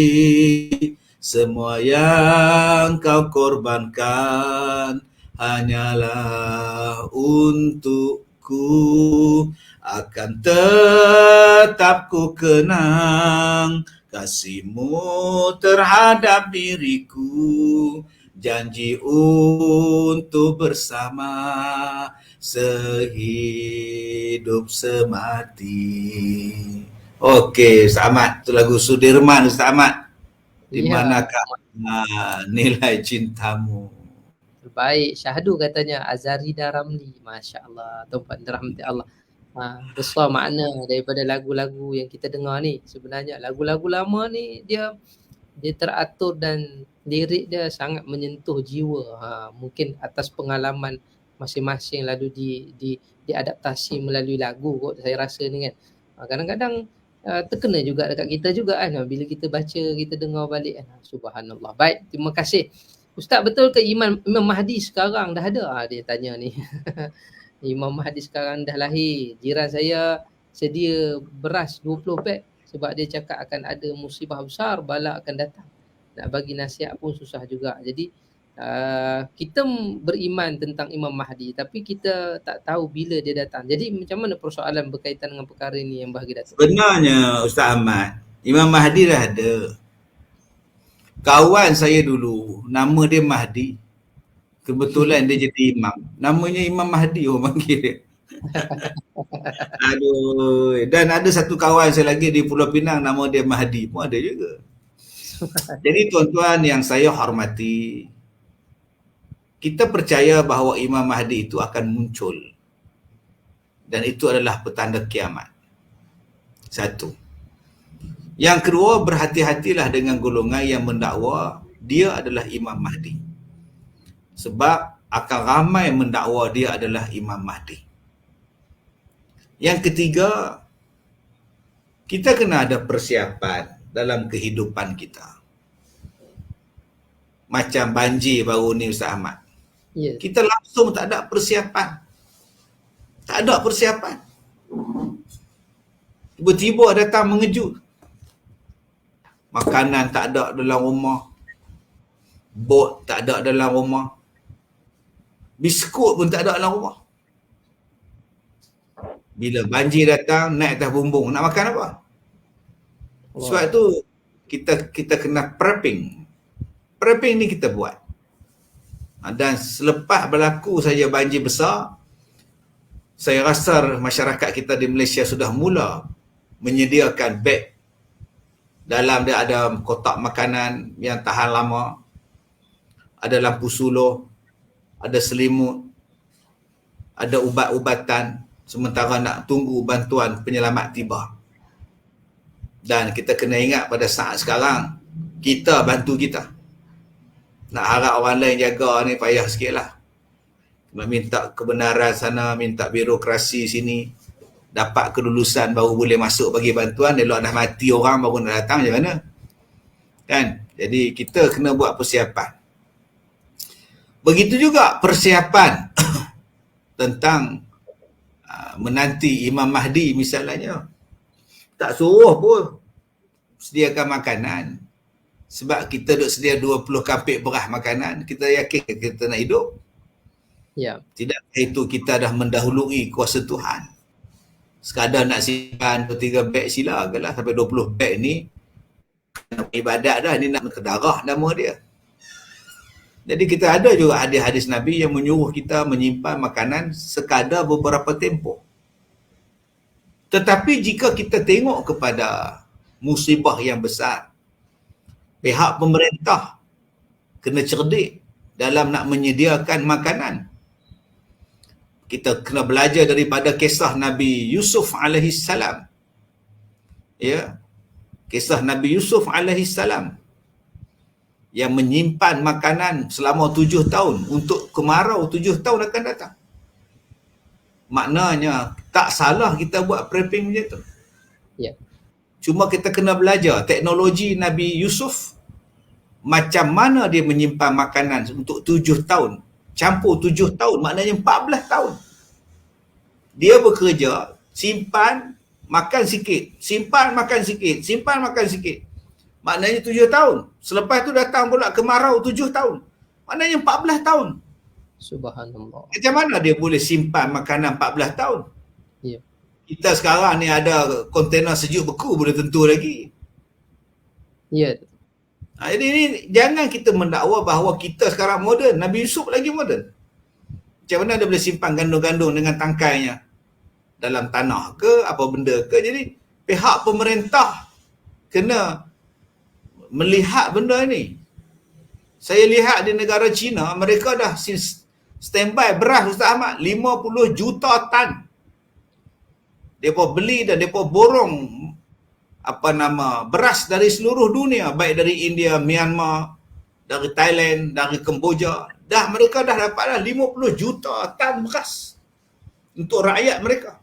Semua yang kau korbankan hanyalah untukku. Akan tetap ku kenang kasihmu terhadap diriku. Janji untuk bersama sehidup semati. Okey, Ustaz Ahmad. Itu lagu Sudirman Ustaz Ahmad. Di manakah nilai cintamu? Baik, syahdu katanya Azarida Ramli. Masya Allah, tuan-tuan dirahmati Allah. Besar makna daripada lagu-lagu yang kita dengar ni. Sebenarnya lagu-lagu lama ni dia teratur dan lirik dia sangat menyentuh jiwa. Mungkin atas pengalaman masing-masing lalu diadaptasi melalui lagu kot saya rasa ni kan. Kadang-kadang terkena juga dekat kita juga kan, bila kita baca, kita dengar balik kan. Subhanallah. Baik, terima kasih. Ustaz, betul ke Imam Mahdi sekarang dah ada? Dia tanya ni. Imam Mahdi sekarang dah lahir. Jiran saya sedia beras 20 pack sebab dia cakap akan ada musibah besar, bala akan datang. nak bagi nasihat pun susah juga. Jadi kita beriman tentang Imam Mahdi tapi kita tak tahu bila dia datang. Jadi macam mana persoalan berkaitan dengan perkara ini yang bahagi Datuk? Sebenarnya Ustaz Ahmad, Imam Mahdi dah ada. Kawan saya dulu, nama dia Mahdi. Kebetulan dia jadi imam. Namanya Imam Mahdi orang panggil dia. Aduh. Dan ada satu kawan saya lagi di Pulau Pinang, nama dia Mahdi pun ada juga. Jadi tuan-tuan yang saya hormati, kita percaya bahawa Imam Mahdi itu akan muncul. Dan itu adalah petanda kiamat. Satu. Yang kedua, berhati-hatilah dengan golongan yang mendakwa dia adalah Imam Mahdi. Sebab akan ramai mendakwa dia adalah Imam Mahdi. Yang ketiga, kita kena ada persiapan dalam kehidupan kita. Macam banjir baru ni Ustaz Ahmad. Ya. Kita langsung tak ada persiapan. Tak ada persiapan. Tiba-tiba datang mengejut. Makanan tak ada dalam rumah. Bot tak ada dalam rumah. Biskut pun tak ada dalam rumah. Bila banjir datang, naik atas bumbung. Nak makan apa? Sebab tu kita kena prepping. Prepping ni kita buat. Dan selepas berlaku saja banjir besar, saya rasa masyarakat kita di Malaysia sudah mula menyediakan beg. Dalam dia ada kotak makanan yang tahan lama, ada lampu suluh, ada selimut, ada ubat-ubatan, sementara nak tunggu bantuan penyelamat tiba. Dan kita kena ingat pada saat sekarang, kita bantu kita. Nak harap orang lain jaga ni payah sikit lah. Minta kebenaran sana, minta birokrasi sini, dapat kelulusan baru boleh masuk bagi bantuan. Elok dah mati orang baru nak datang, macam mana? Kan? Jadi kita kena buat persiapan. Begitu juga persiapan tentang menanti Imam Mahdi misalnya. Tak suruh pun sediakan makanan. Sebab kita duk sedia 20 kapik beras makanan, kita yakin kita nak hidup? Ya. Tidak itu kita dah mendahului kuasa Tuhan. Sekadar nak simpan 2-3 beg silakanlah, sampai 20 beg ni ibadat dah, ni nak ke darah nama dia. Jadi kita ada juga hadis-hadis Nabi yang menyuruh kita menyimpan makanan sekadar beberapa tempoh. Tetapi jika kita tengok kepada musibah yang besar, pihak pemerintah kena cerdik dalam nak menyediakan makanan. Kita kena belajar daripada kisah Nabi Yusuf alaihi salam. Ya. Kisah Nabi Yusuf alaihi salam yang menyimpan makanan selama 7 tahun untuk kemarau 7 tahun akan datang. Maknanya tak salah kita buat prepping macam tu. Ya. Cuma kita kena belajar teknologi Nabi Yusuf, macam mana dia menyimpan makanan untuk 7 tahun. Campur 7 tahun, maknanya 14 tahun. Dia bekerja, simpan, makan sikit. Simpan, makan sikit. Simpan, makan sikit. Maknanya 7 tahun. Selepas tu datang pula kemarau 7 tahun. Maknanya 14 tahun. Subhanallah. Macam mana dia boleh simpan makanan 14 tahun? Ya. Kita sekarang ni ada kontena sejuk beku boleh tentu lagi. Ya. Jadi ni jangan kita mendakwa bahawa kita sekarang moden. Nabi Yusuf lagi moden. Macam mana dia boleh simpan gandum-gandum dengan tangkainya dalam tanah ke apa benda ke. Jadi pihak pemerintah kena melihat benda ni. Saya lihat di negara China, mereka dah standby beras Ustaz Ahmad 50 juta tan. Mereka beli dan mereka borong beras dari seluruh dunia, baik dari India, Myanmar, dari Thailand, dari Kemboja. Mereka dah dapat dah 50 juta tan beras untuk rakyat mereka.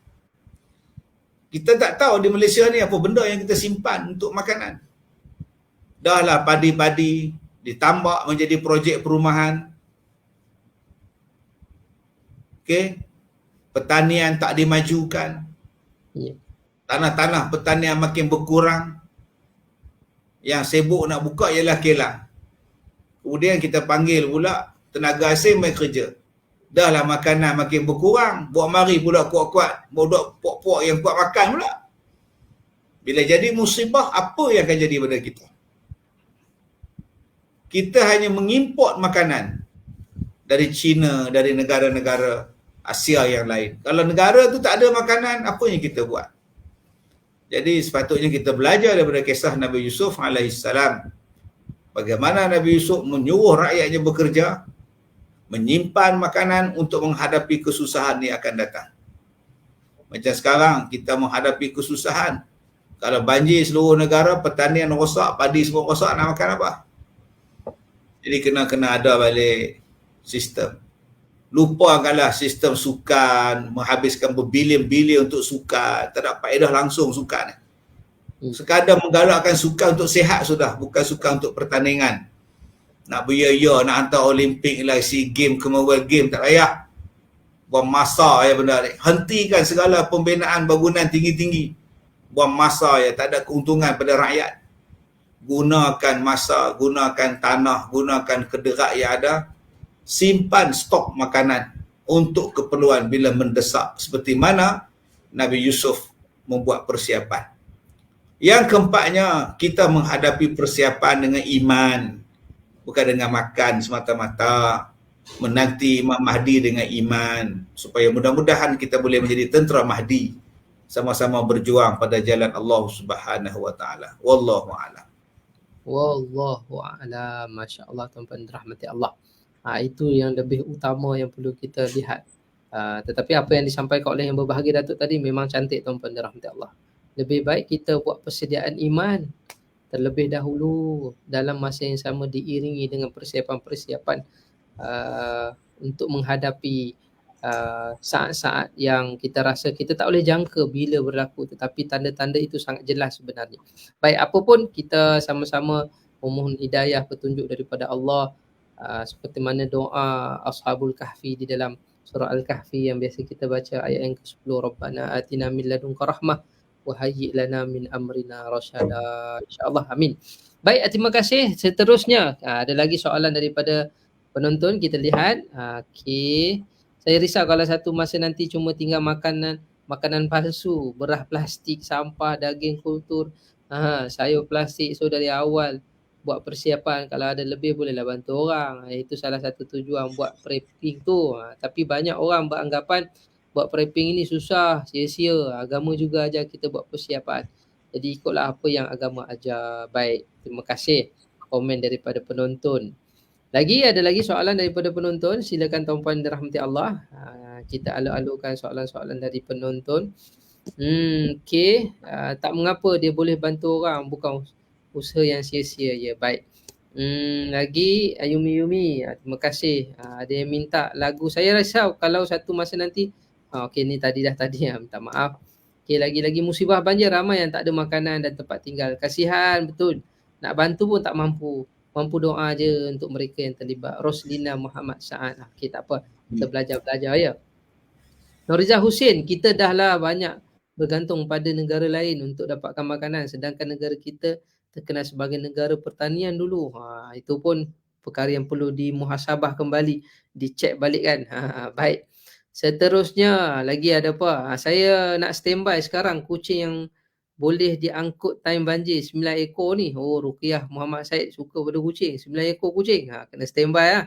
Kita tak tahu di Malaysia ni apa benda yang kita simpan untuk makanan. Dahlah padi-padi ditambak menjadi projek perumahan. Okey. Pertanian tak dimajukan. Ya. Tanah-tanah pertanian makin berkurang. Yang sibuk nak buka ialah kilang. Kemudian kita panggil pula tenaga asing main kerja. Dah lah makanan makin berkurang, buat mari pula kuat-kuat, buat puak-puak yang kuat makan pula. Bila jadi musibah, apa yang akan jadi pada kita? Kita hanya mengimport makanan dari China, dari negara-negara Asia yang lain. Kalau negara tu tak ada makanan, apa yang kita buat? Jadi sepatutnya kita belajar daripada kisah Nabi Yusuf alaihissalam. Bagaimana Nabi Yusuf menyuruh rakyatnya bekerja, menyimpan makanan untuk menghadapi kesusahan yang akan datang. Macam sekarang kita menghadapi kesusahan. Kalau banjir seluruh negara, pertanian rosak, padi semua rosak, nak makan apa? Jadi kena ada balik sistem. Lupakanlah sistem sukan, menghabiskan berbilion-bilion untuk sukan, tak ada faedah langsung sukan. Sekadar menggalakkan sukan untuk sihat sudah, bukan sukan untuk pertandingan. Nak beria-ia, nak hantar Olimpik lah, SEA Games, Commonwealth Games, tak payah. Buang masa ya benda ni. Hentikan segala pembinaan bangunan tinggi-tinggi. Buang masa ya, tak ada keuntungan pada rakyat. Gunakan masa, gunakan tanah, gunakan kederat yang ada. Simpan stok makanan untuk keperluan bila mendesak. Seperti mana Nabi Yusuf membuat persiapan. Yang keempatnya, kita menghadapi persiapan dengan iman. Bukan dengan makan semata-mata. Menanti Imam Mahdi dengan iman. Supaya mudah-mudahan kita boleh menjadi tentera Mahdi. Sama-sama berjuang pada jalan Allah Subhanahu Wa Taala. Wallahu a'lam. Wallahu a'lam. Masya-Allah, tuan-tuan dirahmati Allah. Itu yang lebih utama yang perlu kita lihat. Tetapi apa yang disampaikan oleh yang berbahagia Datuk tadi memang cantik, tuan-tuan dirahmati Allah. Lebih baik kita buat persediaan iman terlebih dahulu, dalam masa yang sama diiringi dengan persiapan-persiapan untuk menghadapi saat-saat yang kita rasa kita tak boleh jangka bila berlaku, tetapi tanda-tanda itu sangat jelas sebenarnya. Baik, apa pun kita sama-sama memohon hidayah petunjuk daripada Allah, seperti mana doa Ashabul Kahfi di dalam surah Al-Kahfi yang biasa kita baca ayat yang ke-10, Rabbana atina min ladunka rahmah wa hayyi' lana min amrina rasyada. InsyaAllah, amin. Baik, terima kasih. Seterusnya ada lagi soalan daripada penonton, kita lihat. Okey. Saya risau kalau satu masa nanti cuma tinggal makanan palsu, beras plastik, sampah, daging kultur, sayur plastik. So dari awal buat persiapan, kalau ada lebih bolehlah bantu orang. Itu salah satu tujuan buat prepping tu. Tapi banyak orang beranggapan buat prepping ini susah, sia-sia. Agama juga ajar kita buat persiapan. Jadi ikutlah apa yang agama ajar. Baik, terima kasih komen daripada penonton. Ada lagi soalan daripada penonton. Silakan tuan-puan dirahmati Allah. Kita alur-alurkan soalan-soalan dari penonton. Okey. Tak mengapa dia boleh bantu orang, bukan usaha yang sia-sia. Ya, baik. Lagi Yumi. Terima kasih. Ada yang minta lagu. Saya risau kalau satu masa nanti. Okey, ni tadi. Minta maaf. Okey, lagi-lagi musibah banjir, ramai yang tak ada makanan dan tempat tinggal. Kasihan betul. Nak bantu pun tak mampu. Mampu doa je untuk mereka yang terlibat. Roslina Muhammad Sa'ad. Okey, tak apa. Kita belajar ya. Norizah Hussein, kita dah lah banyak bergantung pada negara lain untuk dapatkan makanan, sedangkan negara kita terkenal sebagai negara pertanian dulu. Itu pun perkara yang perlu dimuhasabah kembali, dicek balik kan. Baik. Seterusnya lagi ada apa? Saya nak standby sekarang kucing yang boleh diangkut time banjir 9 ekor ni. Ruqyah Muhammad Said suka pada kucing. 9 ekor kucing. Kena standby lah.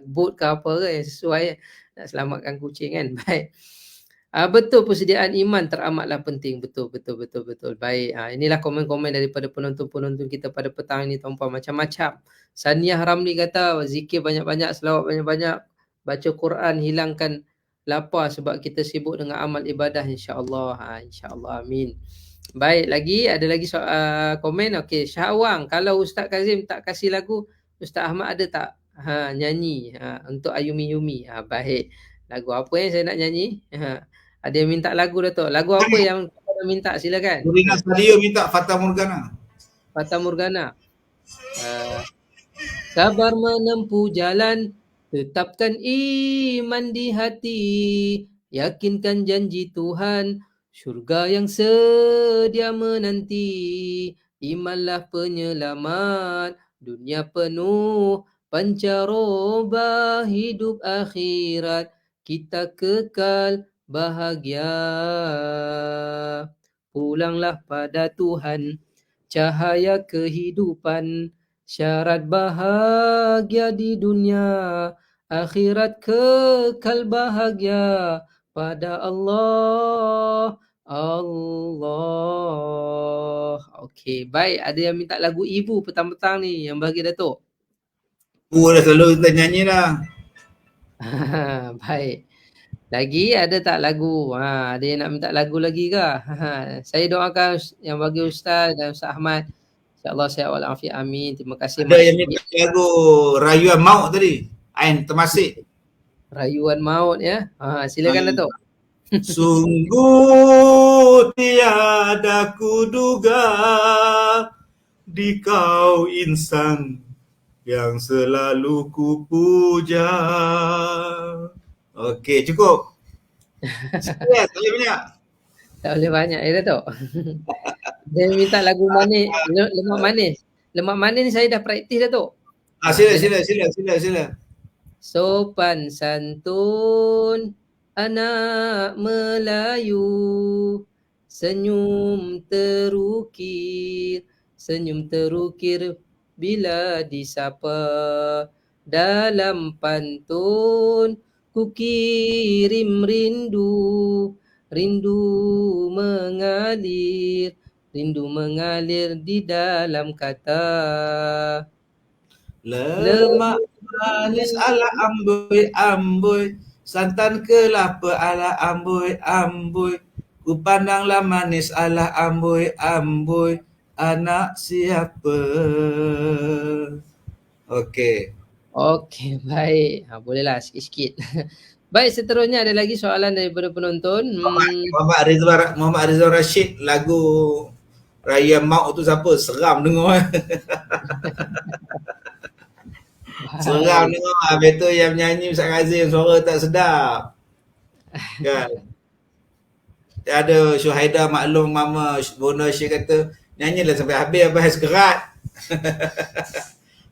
Boat ke apa ke yang sesuai nak selamatkan kucing kan. Baik. Betul, persediaan iman teramatlah penting. Betul. Baik. Inilah komen-komen daripada penonton-penonton kita pada petang ini, tuan-puan, macam-macam. Saniah Ramli kata zikir banyak-banyak, selawat banyak-banyak, baca Quran, hilangkan lapar sebab kita sibuk dengan amal ibadah, insya-Allah. InsyaAllah, amin. Baik, ada lagi soal komen. Okey, Syahwang, kalau Ustaz Kazim tak kasih lagu, Ustaz Ahmad ada tak nyanyi untuk Ayumi? Baik. Lagu apa yang saya nak nyanyi? Ada yang minta lagu, Datuk. Lagu apa yang kita minta, silakan. Nurina Sadia minta Fata Morgana. Fata Morgana. Sabar menempuh jalan, tetapkan iman di hati, yakinkan janji Tuhan, syurga yang sedia menanti. Imanlah penyelamat, Dunia penuh pancaroba, hidup akhirat kita kekal bahagia. Pulanglah pada Tuhan, cahaya kehidupan, syarat bahagia di dunia, akhirat kekal bahagia pada Allah. Allah. Okey, baik. Ada yang minta lagu Ibu petang-petang ni yang bagi Datuk. Dah selalu kita nyanyi lah. Baik. Lagi ada tak lagu? Ada yang nak minta lagu lagi ke? Saya doakan yang bagi Ustaz dan Ustaz Ahmad. InsyaAllah sihat walafiat. Amin. Terima kasih. Ada yang minta lagu Rayuan Maut tadi. Ain Temasik. Rayuan Maut ya. Silakan Datuk. Sungguh tiada kuduga di kau insan yang selalu kupuja. Okey, cukup. Ya, tak boleh banyak. Tak boleh banyak ya Datuk. Dia minta lagu manis, lemak manis. Lemak manis ni saya dah praktis Datuk. Sila. Sopan santun anak Melayu, senyum terukir bila disapa, dalam pantun ku kirim rindu mengalir di dalam kata. Lemak manis ala amboi, santan kelapa ala amboi, ku pandanglah manis ala amboi, anak siapa? Okey. Okey, baik. Bolehlah sikit-sikit. Baik, seterusnya ada lagi soalan daripada penonton. Muhammad Rizal Rashid, lagu Raya Maut tu siapa? Seram dengar. Seram dengar. Habis tu yang menyanyi Ustaz Kazim suara tak sedap. Kan? Ada Syuhaida maklum Mama Bona Syekh kata nyanyilah sampai habis bahas kerat.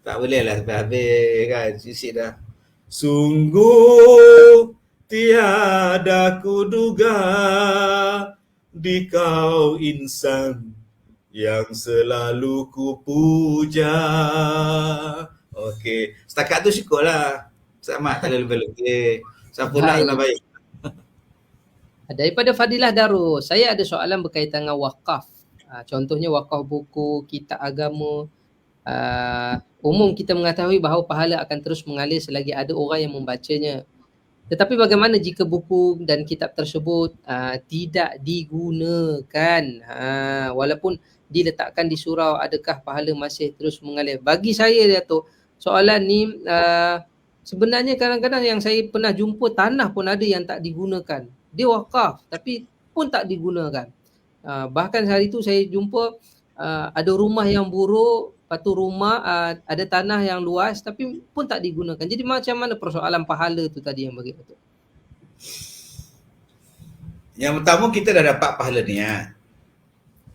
Tak boleh lah sampai habis kan. Sisik dah. Sungguh tiada kuduga di kau insan yang selalu kupuja. Okey, setakat tu syukurlah. Sama tak ada lebih-lebih. Siapa nak baik. Daripada Fadilah Darus, saya ada soalan berkaitan dengan wakaf. Contohnya wakaf buku, kitab agama. Umum kita mengetahui bahawa pahala akan terus mengalir selagi ada orang yang membacanya. Tetapi bagaimana jika buku dan kitab tersebut tidak digunakan? Walaupun diletakkan di surau, adakah pahala masih terus mengalir? Bagi saya Datuk, soalan ni sebenarnya kadang-kadang yang saya pernah jumpa tanah pun ada yang tak digunakan. Dia wakaf tapi pun tak digunakan. Bahkan hari tu saya jumpa ada rumah yang buruk, lepas tu rumah ada tanah yang luas tapi pun tak digunakan. Jadi macam mana persoalan pahala tu tadi yang bagi Datuk? Yang pertama kita dah dapat pahala niat.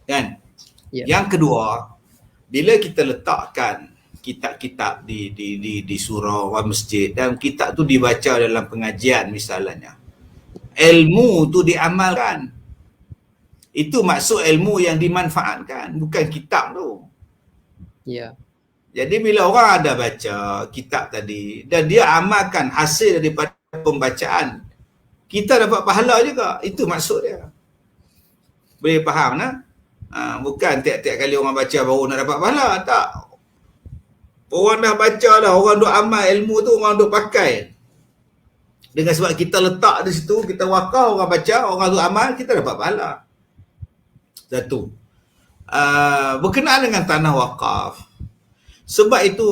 Kan? Yeah. Yang kedua, bila kita letakkan kitab-kitab di surau masjid dan kitab tu dibaca dalam pengajian misalnya, ilmu tu diamalkan. Itu maksud ilmu yang dimanfaatkan, bukan kitab tu. Ya. Jadi bila orang ada baca kitab tadi dan dia amalkan hasil daripada pembacaan, kita dapat pahala juga. Itu maksud dia. Boleh faham tak? Bukan tiap-tiap kali orang baca baru nak dapat pahala. Tak. Orang dah baca dah, orang duk amal ilmu tu, orang duk pakai. Dengan sebab kita letak di situ, kita wakaf, orang baca, orang duk amal, kita dapat pahala. Satu. Berkenaan dengan tanah wakaf. Sebab itu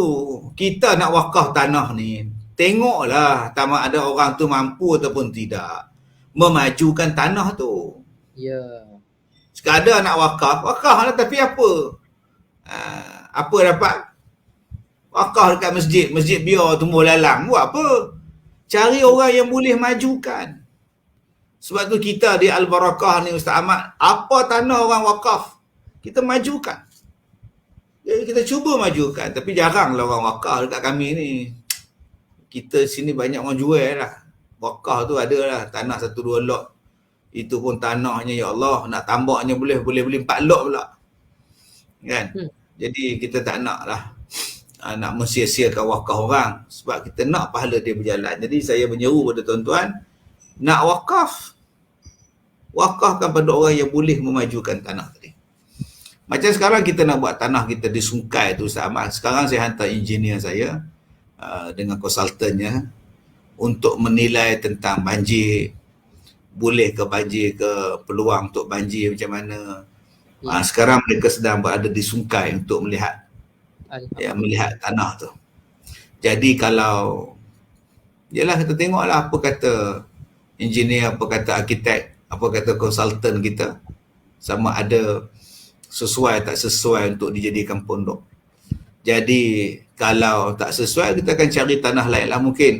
kita nak wakaf tanah ni, tengoklah sama ada orang tu mampu ataupun tidak memajukan tanah tu. Ya. Sekadar nak wakaf lah, tapi apa? Apa dapat? Wakaf dekat masjid biar tumbuh lalang. Buat apa? Cari orang yang boleh majukan. Sebab tu kita di Al-Barakah ni Ustaz Ahmad, apa tanah orang wakaf, kita majukan. Jadi kita cuba majukan, tapi jaranglah orang wakaf dekat kami ni. Kita sini banyak orang jual lah. Wakaf tu ada lah, tanah 1-2 lot. Itu pun tanahnya, ya Allah, nak tambahnya boleh beli 4 lot pula. Kan? Jadi kita tak nak lah nak mensia-siakan wakaf orang, sebab kita nak pahala dia berjalan. Jadi saya menyeru pada tuan-tuan, nak wakafkan pada orang yang boleh memajukan tanah tadi. Macam sekarang kita nak buat tanah kita di Sungai tu, Ustaz Ahmad. Sekarang saya hantar engineer saya dengan konsultannya untuk menilai tentang banjir, boleh ke banjir ke, peluang untuk banjir macam mana. Sekarang mereka sedang berada di Sungai untuk melihat tanah tu. Jadi kalau yalah, kita tengoklah apa kata engineer, apa kata arkitek, apa kata konsultan kita, sama ada sesuai tak sesuai untuk dijadikan pondok. Jadi kalau tak sesuai, kita akan cari tanah lain lah. Mungkin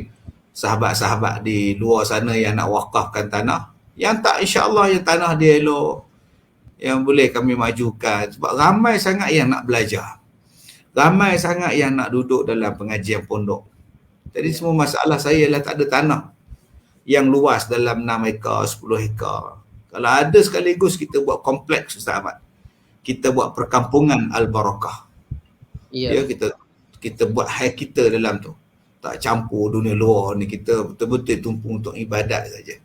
sahabat-sahabat di luar sana yang nak wakafkan tanah, yang tak, insya-Allah yang tanah dia elok, yang boleh kami majukan. Sebab ramai sangat yang nak belajar, ramai sangat yang nak duduk dalam pengajian pondok. Jadi semua masalah saya ialah tak ada tanah yang luas dalam 6 ekar, 10 ekar. Kalau ada sekaligus kita buat kompleks, Ustaz Ahmad, kita buat perkampungan Al-Barakah. Ya, kita buat hal kita dalam tu. Tak campur dunia luar ni, kita betul-betul tumpu untuk ibadat saja.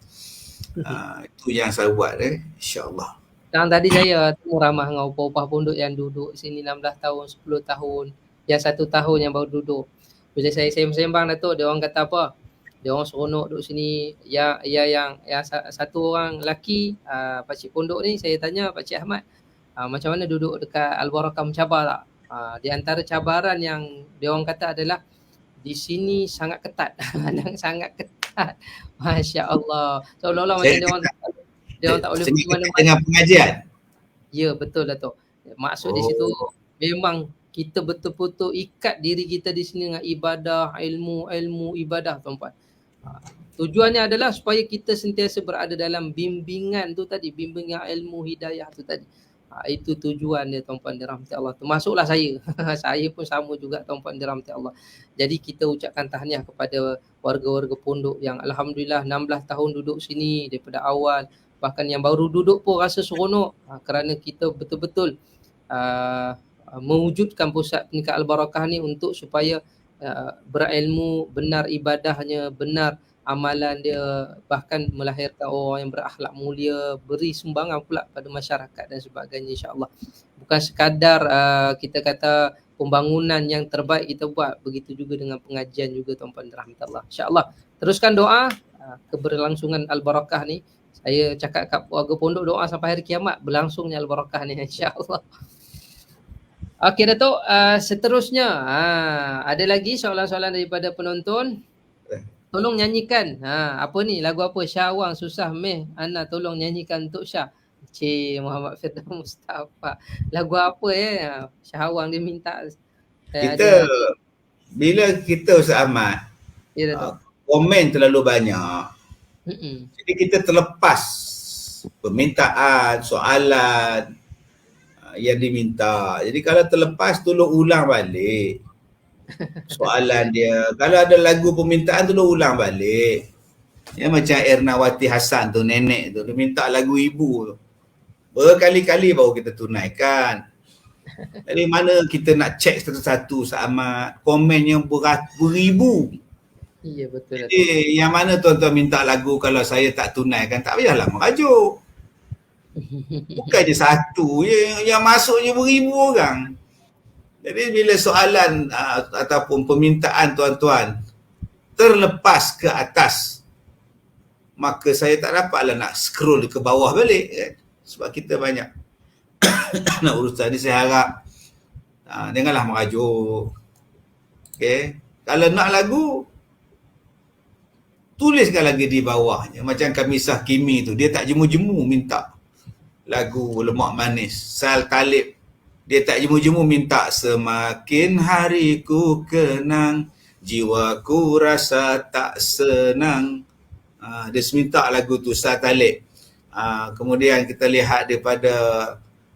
Itu yang saya buat insya-Allah. Yang tadi saya temu ramah dengan upah-upah pondok yang duduk sini 16 tahun, 10 tahun, yang 1 tahun yang baru duduk. Bila saya sembang Datuk, dia orang kata apa? Dia orang seronok duduk sini. Yang satu orang lelaki, pakcik pondok ni, saya tanya Pakcik Ahmad, macam mana duduk dekat Al-Barakah, mencabar tak? Di antara cabaran yang dia orang kata adalah di sini sangat ketat. Sangat ketat. Masya-Allah. Seolah-olah macam dia orang tak boleh pergi mana-mana dengan pengajian. Ya, betul Datuk. Maksud di situ memang kita betul-betul ikat diri kita di sini dengan ibadah, ilmu ibadah, tuan-tuan. Tujuannya adalah supaya kita sentiasa berada dalam bimbingan tu tadi, bimbingan ilmu hidayah tu tadi. Itu tujuan dia, tuan-puan dirahmati Allah. Termasuklah saya. Saya pun sama juga, tuan-puan dirahmati Allah. Jadi kita ucapkan tahniah kepada warga-warga pondok yang alhamdulillah 16 tahun duduk sini daripada awal. Bahkan yang baru duduk pun rasa seronok kerana kita betul-betul mewujudkan pusat pendidikan Al-Barakah ni untuk supaya berilmu, benar ibadahnya, benar amalan dia, bahkan melahirkan orang yang berakhlak mulia, beri sumbangan pula pada masyarakat dan sebagainya, insya-Allah. Bukan sekadar kita kata pembangunan yang terbaik kita buat, begitu juga dengan pengajian juga, tuan-puan dirahmati Allah. Insya-Allah teruskan doa keberlangsungan Al-Barakah ni. Saya cakap kat warga pondok, doa sampai hari kiamat berlangsungnya Al-Barakah ni, insya-Allah. Okey Datuk, seterusnya ada lagi soalan-soalan daripada penonton. Tolong nyanyikan. Apa ni? Lagu apa? Syawang susah meh. Ana tolong nyanyikan untuk Syah. Muhammad Firdaus Mustafa. Lagu apa Syawang dia minta. Kita bila kita Ustaz Ahmad, komen terlalu banyak. Jadi kita terlepas permintaan, soalan yang diminta. Jadi kalau terlepas, tolong ulang balik soalan dia. Kalau ada lagu permintaan, tolong ulang balik. Ya, macam Ernawati Hassan tu, nenek tu, dia minta lagu ibu tu. Berkali-kali baru kita tunaikan. Dari mana kita nak cek satu-satu sama komen yang beribu. Ya, betul. Jadi yang mana tuan-tuan minta lagu, kalau saya tak tunaikan, tak payahlah merajuk. Bukan je satu, yang masuknya beribu orang. Jadi bila soalan ataupun permintaan tuan-tuan terlepas ke atas, maka saya tak dapatlah nak scroll ke bawah balik kan? Sebab kita banyak nak urusan ni. Saya harap janganlah merajuk. Okay? Kalau nak lagu, tuliskan lagi di bawahnya. Macam Kamisah Kimi tu, dia tak jemu-jemu minta lagu Lemak Manis. Sal Talib, dia tak jemu-jemu minta semakin hariku kenang, jiwaku rasa tak senang. Dia minta lagu tu, Sal Talib. Kemudian kita lihat daripada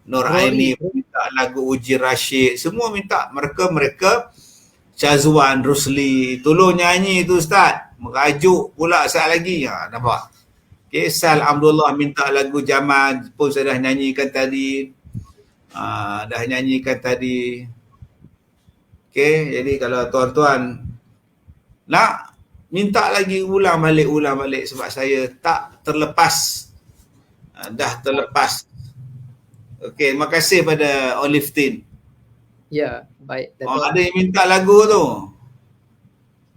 Nur Aini minta minta lagu Uji Rashid, semua minta. Mereka Syazwan, Rusli, tolong nyanyi tu Ustaz. Merajuk pula saat lagi. Nampak? Okay, Sal Abdullah minta lagu Jamal pun saya dah nyanyikan tadi. Okay, jadi kalau tuan-tuan nak minta lagi ulang balik sebab saya tak terlepas. Dah terlepas. Okay, terima kasih pada Olive Tin. Ya, baik Datuk. Ada yang minta lagu tu.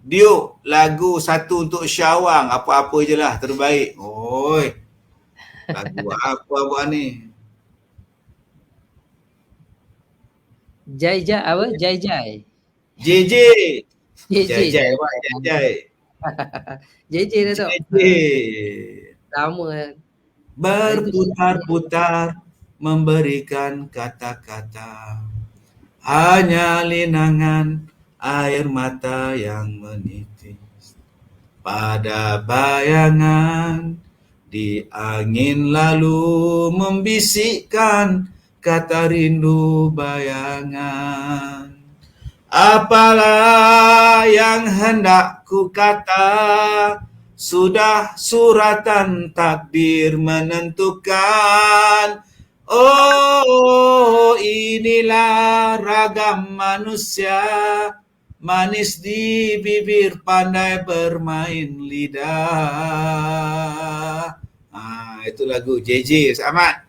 Diuk, lagu satu untuk Syawang, apa-apa je lah, terbaik. Oi, lagu apa buat ni? Jai apa? Jai. JJ. JJ. Jai buat Jai. JJ Datuk. JJ. Sama kan. Berputar-putar memberikan kata-kata, hanya linangan air mata yang menitis pada bayangan di angin, lalu membisikkan kata rindu bayangan. Apalah yang hendak ku kata, sudah suratan takdir menentukan. Oh, inilah ragam manusia, manis di bibir, pandai bermain lidah. Itu lagu JJ Ahmad.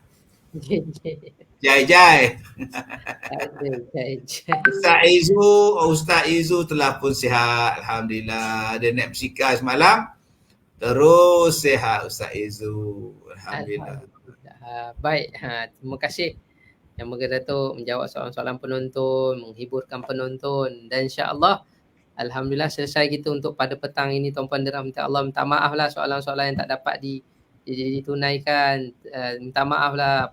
Jai. Ustaz Izu telah pun sihat, alhamdulillah. Ada naik bersika semalam, terus sihat Ustaz Izu, alhamdulillah. Baik, terima kasih yang moga Datuk menjawab soalan-soalan penonton, menghiburkan penonton, dan insya-Allah alhamdulillah selesai kita untuk pada petang ini. Tuan-puan dan minta Allah minta maaf lah soalan-soalan yang tak dapat ditunaikan. Minta maaf lah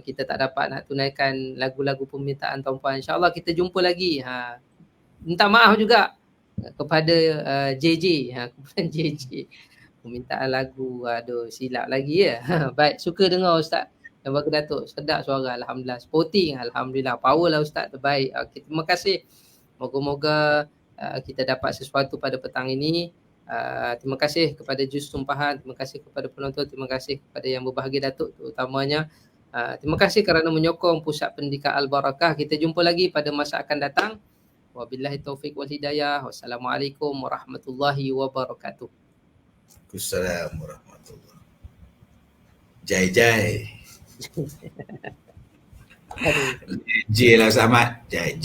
kita tak dapat nak tunaikan lagu-lagu permintaan tuan-puan. InsyaAllah kita jumpa lagi. Minta maaf juga kepada JJ. Kepada JJ. Permintaan lagu. Aduh, silap lagi ya. Baik, suka dengar Ustaz yang bagi Datuk. Sedap suara, alhamdulillah. Sporting, alhamdulillah. Power lah Ustaz, terbaik. Okay, terima kasih. Moga-moga kita dapat sesuatu pada petang ini. Terima kasih kepada Jus Tumpahan. Terima kasih kepada penonton. Terima kasih kepada yang berbahagia Datuk terutamanya. Terima kasih kerana menyokong Pusat Pendidikan Al-Barakah. Kita jumpa lagi pada masa akan datang. Wabillahi taufiq wal hidayah. Wassalamualaikum warahmatullahi wabarakatuh. Waalaikumsalam warahmatullahi. Jai. J lah Ahmad. Jai.